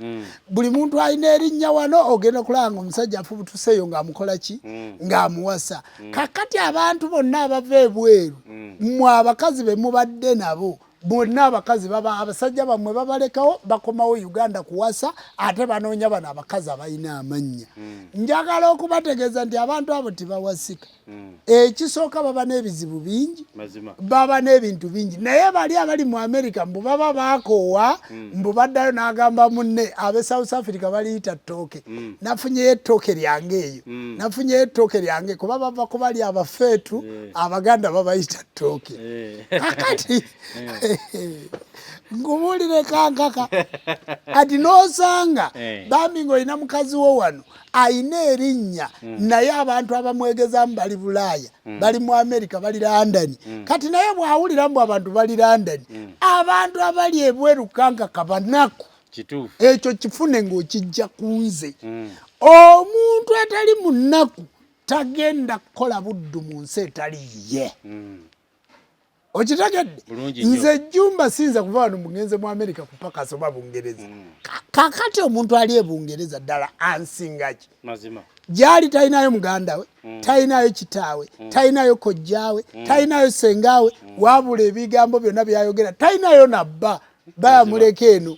buli muntu alina erinnya wano ogenda okulaba nga omusajja afubutuseeyo ng'amukola ki ng'amuwasa kakati abantu bonna abava ebweru mmwe abakazi be mubadde nabo bonna abakazi baba abasajja bamwe babalekawo bakomawo Uganda kuwasa ate banoonya bano abakazi abalina amannya njagala okubategeeza nti abantu abo tibawasika ekisooka baba n'ebizibu bingi baba n'ebintu bingi naye bali abali mu America mbu baba baakoowa mbu baddayo n'agamba munne ab'e South Africa baliyita ttooke nafunyeyo ettooke lyange eyo nafunyeyo ettooke lyange kuba bava ku bali abafeetu Abaganda babayita ttooke kakati ngubuulire kankaka ati n'osanga bambi ng'olina mukazi wo wano ayina erinnya naye abantu abamwegezaamu bali Bulaaya bali mu America bali London kati naye bw'awulira mbu abantu bali London abantu abali ebweru kankaka banaku ekyo kifune ng'okijja ku nze omuntu atali munaku tagenda kukola buddu mu nsi etali ye okitegedde nze Jjumba sinza kuva wano mugenze mu America kupakasa oba Bungereza kakati omuntu ali e Bungereza ddala ansingaki gyali talinayo muganda we talinayo kitaawe talinayo kojjaawe talinayo sengaawe wabula ebigambo byonna byayogera talinayo nabba bayamuleka eno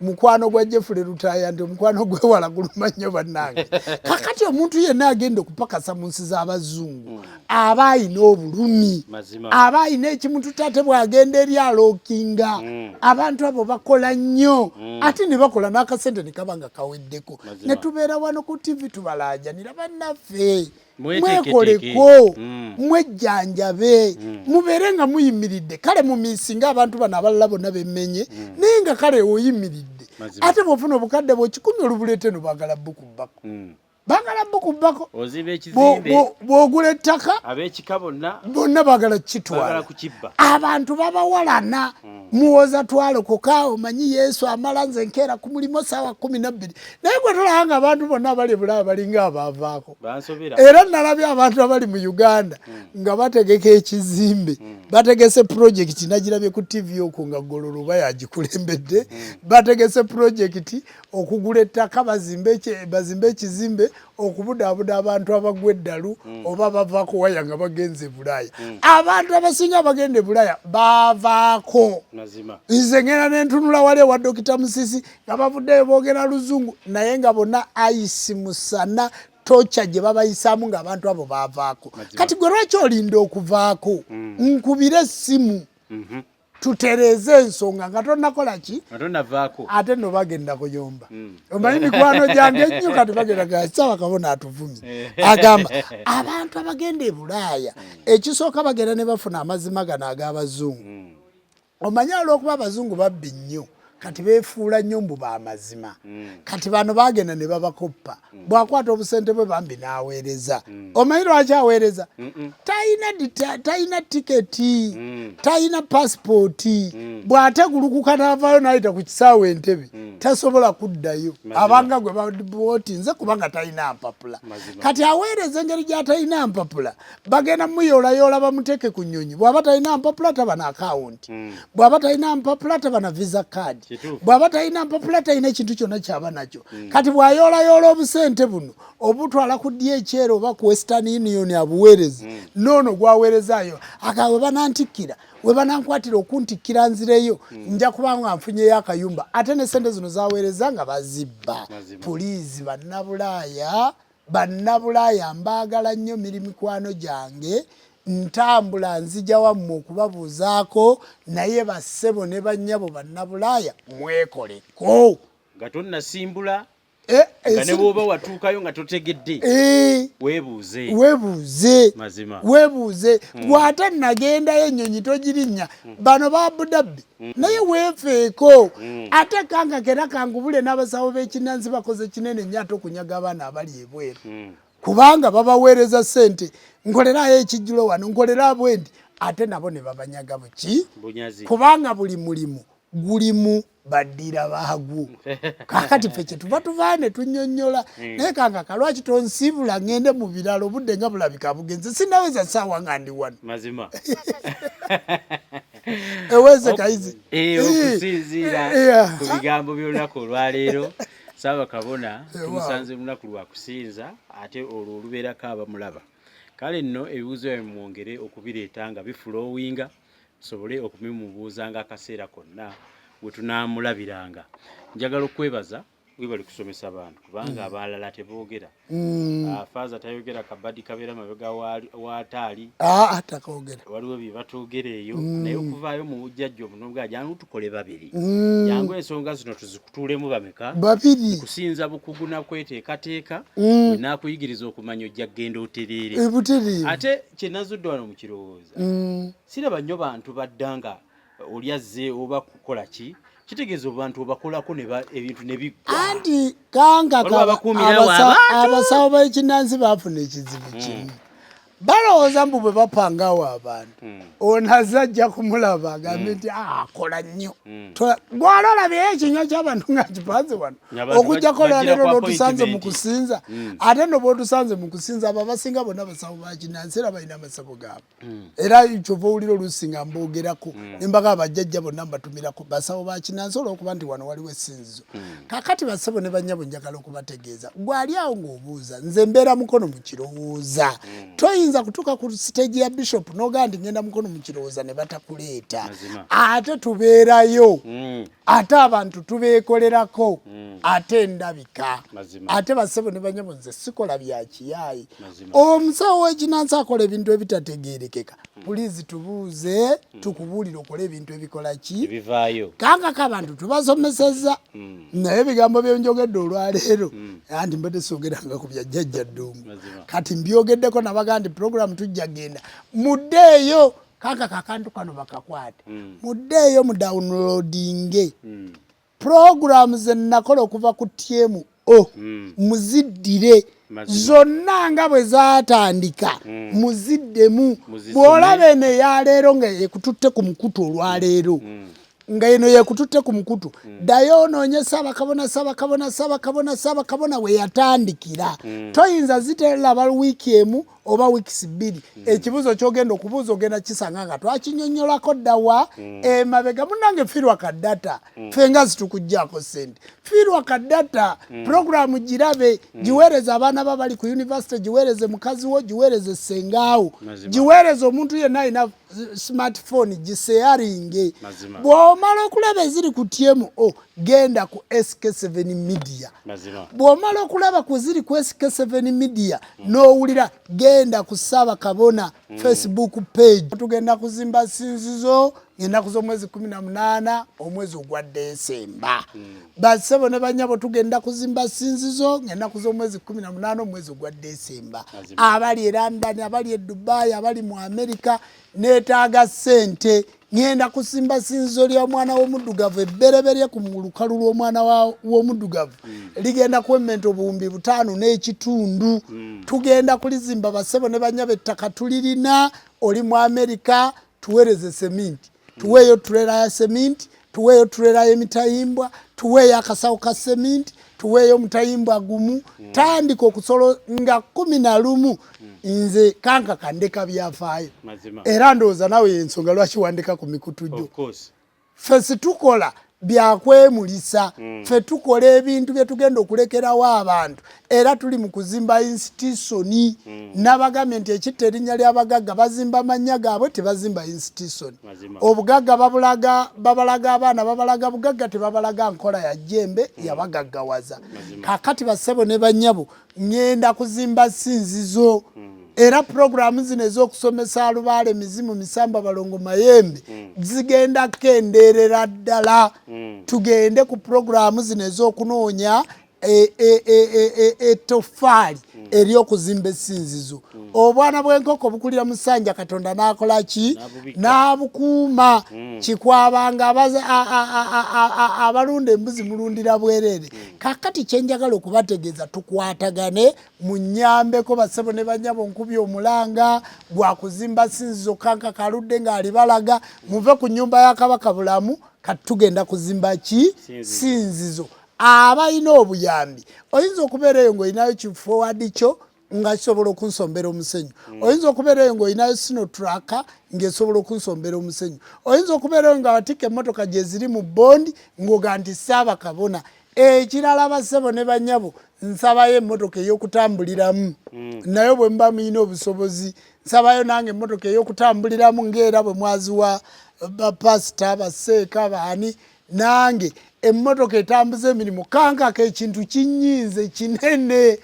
mukwano gwa Jeffrey Lutaya nti omukwano gwe wala guluma nnyo bannange kakati omuntu yenna agenda okupakasa mu nsi z'abazungu aba ayina obulumi aba ayina ekimuntu tate bw'agenda eri alookinga abantu abo bakola nnyo ate ne bakola n'akasente ne kaba nga kaweddeko ne tubeera wano ku TV tubalaajanira bannaffe mwekoleko mwejjanjabe mubeere nga muyimiridde kale mu minsi ng'abantu bano abalala bonna bemmenye naye nga kale oyimiridde ate bw'ofuna obukadde bw'ekikumi olubuleete no baagala bbuku bbako baagala bbuku bbako bw'ogula ettaka ab'ekika bonna baagala kitwala abantu babawalana muwoza twalokoka omanyi Yesu amala nze nkeera ku mulimo saawa 12 naye gwe tolaba nga abantu bonna abali Bulaaya balinga abaavaako era nalabye abantu abali mu Uganda nga bategeka ekizimbe bategese projekiti nagirabye ku TV okwo nga Gololo oba yagikulembedde bategese projekiti okugula ettaka bazimbe ekizimbe okubudaabuda abantu abagwa eddalu oba bavaako waya nga bagenze Bulaaya abantu abasinga abagenda e Bulaaya baavaako nze ngenda nentunula wali ewa Dokita Musisi nga bavuddeyo boogera Luzungu naye nga bonna ayisi musana tocha gye babayisaamu ng'abantu abo baavaako kati gwe lwaki olinda okuvaako nkubire essimu tutereeze ensonga nga tonnakola ki ate no bagenda kuyomba omanyi mikwano gyange ennyo kati bagenda ga Ssaabakabona atuvumye agamba abantu abagenda e Bulaaya ekisooka bagenda ne bafuna amazima gano ag'abazungu omanyi olw'okuba abazungu babbi nnyo kati beefuula nnyo mbu baamazima kati bano bagenda ne babakoppa bw'akwata obusente bwe bambi n'aweereza omanyi lwaki aweereza talina tiketi talina pasipooti bw'ategulukuka n'avaayo n'ayita ku kisaawe Entebbe tasobola kuddayo abanga gwe bootinze kubanga talina mpapula kati aweereza engeri gy'atalina mpapula bagenda muyoolayoola bamuteeke ku nnyonyi bw'aba talina mpapula taba na akawunti bw'aba talina mpapula taba na visa card bw'aba talina mpapula talina ekintu kyonna kyaba nakyo kati bw'ayoolayoola obusente buno obutwala ku DHL oba ku Western Union abuweereze noono gwaweerezaayo akawe banantikkira we banankwatira okuntikkira nzireyo nja kubanga nfunyeyo akayumba ate ne sente zino zaweereza nga bazibba puliizi bannabulaaya mbaagala nnyo mikwano gyange ntambula nzija wammwe okubabuuzaako naye bassebo ne bannyabo bannabulaaya mwekoleko nga tonnasimbula nga ne bw'oba watuukayo nga totegedde weebuuze bw'ate nagendayo ennyonyi togirinnya bano ba Abudabi naye weefeeko ate kanga kera kangubule n'abasawo b'ekinnansi bakoze kinene nnyo ate okunyaga abaana abali ebweru kubanga babaweereza ssente nkolerayo ekijjulo wano nkolera bwendi ate nabo ne babanyaga buki kubanga buli mulimu gulimu baddira baagwo kakati ffe kye tuva tuvaayo ne tunnyonnyola naye kanga kalwaki tonsiibula ngende mu biralo obudde nga bulabika bugenze sinaweza ssaawa nga ndi wano mazima eweze kayizi okusinziira ku bigambo by'olunaku olwaleero Saaba Kabona tumusanze lunaku lwa kusinza ate olwo olubeerako abamulaba kale nno ebibuuzo bimwongere okubireeta nga bifulowinga tusobole okubimubuuzanga akaseera konna we tunaamulabiranga njagala okwebaza webali kusomesa abantu kubanga abalala teboogera faaza tayogera kabadi kabeera mabega waataali takogera waliwo bye batoogera eyo naye okuvaayo mu Jjajja omunonga jangu tukole babiri jangu ensonga zino tuzikutuulemu bameka babiri kusinza bukugu nakweteekateeka nakuyigiriza okumanya ojja kgenda otereere ate kye nazudde wano mu kirowooza siraba nnyo bantu baddanga olyazze oba kukola ki kitegeeza abantu obakolako ebintu ne biggwa anti kanga abasawo b'ekinnansi baafuna ekizibu kimu balowooza mbu bwe bapangawo abantu ono azajja kumulaba agambe nti akola nnyo gwalolabyeyo ekinywa ky'abantu nga kipanze wano okujjako olwaleero n'otusanze mu kusinza ate no bw'otusanze mu kusinza abo abasinga bonna basawo ba kinnansi era balina amasabo gaabwe era kyova owulira oluusi nga mboogerako nembaga abajjajja bonna mbatumirako basawo ba kinnansi olw'okuba nti wano waliwo essinzizo kakati basabo ne bannyabo njagala okubategeeza gwali awo ng'obuuza nze mbeera mukono mu kirowooza toyinza kutuuka ku stage ya bishop noga ndi ngenda mukono mu kirowooza ne batakuleeta ate tubeerayo ate abantu tubeekolerako ate ndabika ate basebo ne banyabo nze sikola bya kiyaayi omusawo w'ekinnansi akola ebintu ebitategeerekeka pulizi tubuuze tukubuulire okola ebintu ebikola ki ebivaayo kangako abantu tubasomesezza naye ebigambo byenjogedde olwaleero anti mbadde soogeranga ku bya Jjajja Ddungu kati mbyogeddeko nabaga nti program tujja genda muddeeyo kaka kakantu kano bakakwate muddeeyo mu downloadinge program ze nakola okuva ku TMO muziddire zonna nga bwe zaatandika muziddemu bw'olaba eno eyaleero nga yekututte ku mukutu olwaleero nga eno yekututte ku mukutu ddayo onoonye Saabakabona we yatandikira toyinza ziteraba wiiki emu oba wiikisi bbiri ekibuuzo ky'ogenda okubuuza ogenda kisanga nga twakinnyonnyolako ddawa emabega munnange fiirwa kaddata ffe nga zitukuggyako ssente fiirwa kaddata puroguramu girabe giweereze abaana ba bali ku yunivasite giweereze mukazi wo giweereze ssengaawo giweereze omuntu yenna alina smartphone giseyaringe bw'omala okulaba eziri ku TMO genda ku SK7 media bw'omala okulaba ku ziri ku SK7 media n'owulira genda ku Saabakabona Facebook page tugenda kuzimba sinzizo ennaku z'omwezi 18 omwezi ogwa Desemba basebo ne bannyabo tugenda kuzimba sinzizo ennaku z'omwezi 18 omwezi ogwa Desemba abali e London abali e Dubai abali mu America neetaaga ssente ngenda kusimba sinzizo lya mwana w'omuddugavu ebbereberye ku lukalu lw'omwana w'omuddugavu ligenda kwemmenta obuwumbi 5 n'ekitundu. Tugenda kulizimba basebo ne banyaba ettaka tulirina. Oli mu Amerika tuweereze seminti, tuweeyo tulera ya seminti, tuweeyo tulera y'emitayimbwa, tuweeyo akasawo ka seminti, tuweeyo mutayimbwa gumu. Tandika okusolo nga 11 nze kanka kandeka byafaayo era ndowooza nawe ensonga lwaki wandika ku mikutu gyo. Ffe situkola byakwemulisa, ffe tukola ebintu bye tugenda okulekerawo abantu era tuli mu kuzimba institutioni. Nabagambye nti ekitta erinnya ly'abagagga bazimba amannya gaabwe tebazimba institutioni. Obugagga babalaga abaana babalaga bugagga tebabalaga nkola ya jjembe yabagaggawaza. Kakati bassebo ne bannyabo ngenda kuzimba sinzizo era programu zino ez'okusomesa alubaale mizimu misamba balongo mayembe zigenda kendeerera ddala. Tugende ku programu zino ez'okunoonya ettofaali ery'okuzimba essinzizo. Obwana bw'enkoko bukulira mu ssanja Katonda n'akola ki? N'abukuuma. Kikwabanga abalunda embuzi mulundira bwereere. Kakati kye njagala okubategeeza tukwatagane munnyambeko bassebo ne bannyabo nkubye omulanga gwa kuzimba ssinzizo kanka kaludde ng'alibalaga muve ku nnyumba ya Kabaka Bulamu kati tugenda kuzimba ki? Ssinzizo. Abalina obuyambi oyinza okubeera eyo ng'olinayo kiforward kyo nga kisobola okunsombera omusenyu. Oyinza okubeera eyo ng'olinayo sinotraka ng'esobola okunsombera omusenyu. Oyinza okubeera eyo nga watika emmotoka gye ziri mu bondi ng'oga nti Ssaabakabona. Ekirala bassebo ne bannyabo nsabayo emmotoka ey'okutambuliramu nayo bwe mba muyina obusobozi nsabayo nange emmotoka ey'okutambuliramu ng'era bwe mwaziwa bapasita baseeka baani nange emmotoka etambuza emirimu kankako ekintu kinyinze kinene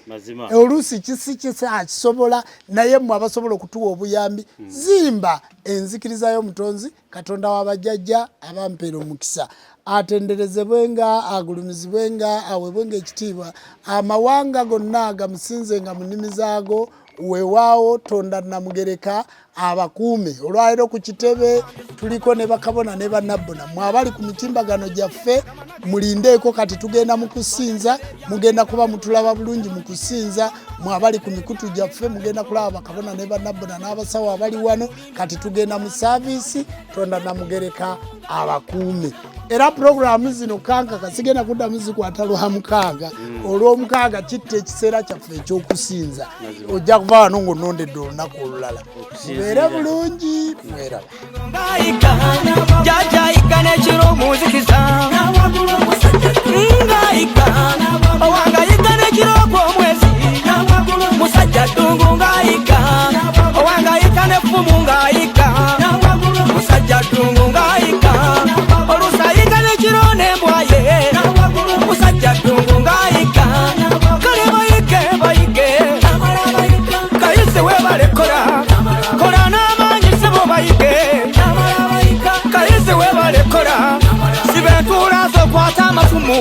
oluusi kisobola naye mmwe abasobola okutuwa obuyambi zimba enzikiriza y'omutonzi Katonda wa bajjajja abampeera omukisa atenderezebwenga agulumizibwenga aweebwenga ekitiibwa amawanga gonna agamusinzenga mu nnimi zaago weewaawo tonda namugereka abakuume. Olwaleero ku kitebe tuliko ne bakabona ne bannabbona mmwe abali ku mitimbagano gyaffe mulindeeko kati tugenda mu kusinza mugenda kuba mutulaba bulungi mu kusinza. Mmwe abali ku mikutu gyaffe mugenda kulaba bakabona ne bannabbona n'abasawo abali wano kati tugenda mu saaviisi tonda namugereka abakuume. Era programu zino kanka kasigenda kuddamu zikwata Lwamukaaga olw'omukaaga kitta ekiseera kyaffe ekyokusinza ojja kuva wano ng'onondedde olunaku olulala. Mubeere bulungi mweraba. Jjajja Oyigga n'ekiro muzikisa ng'Oyigga owanga Oyigga n'ekiro gw'omwezi musajja ddungu ng'Oyigga owanga Oyigga n'effumu ng'Oyigga musajja ddungu ng'Oyigga oluusi Oyigga n'ekiro n'embwa ye musajja ddungu ng'Oyigga kale bayige kayise weebale kola n'amaanyi ssebo bayige kayise weebale kola sibe ntuula z'okwata amafumu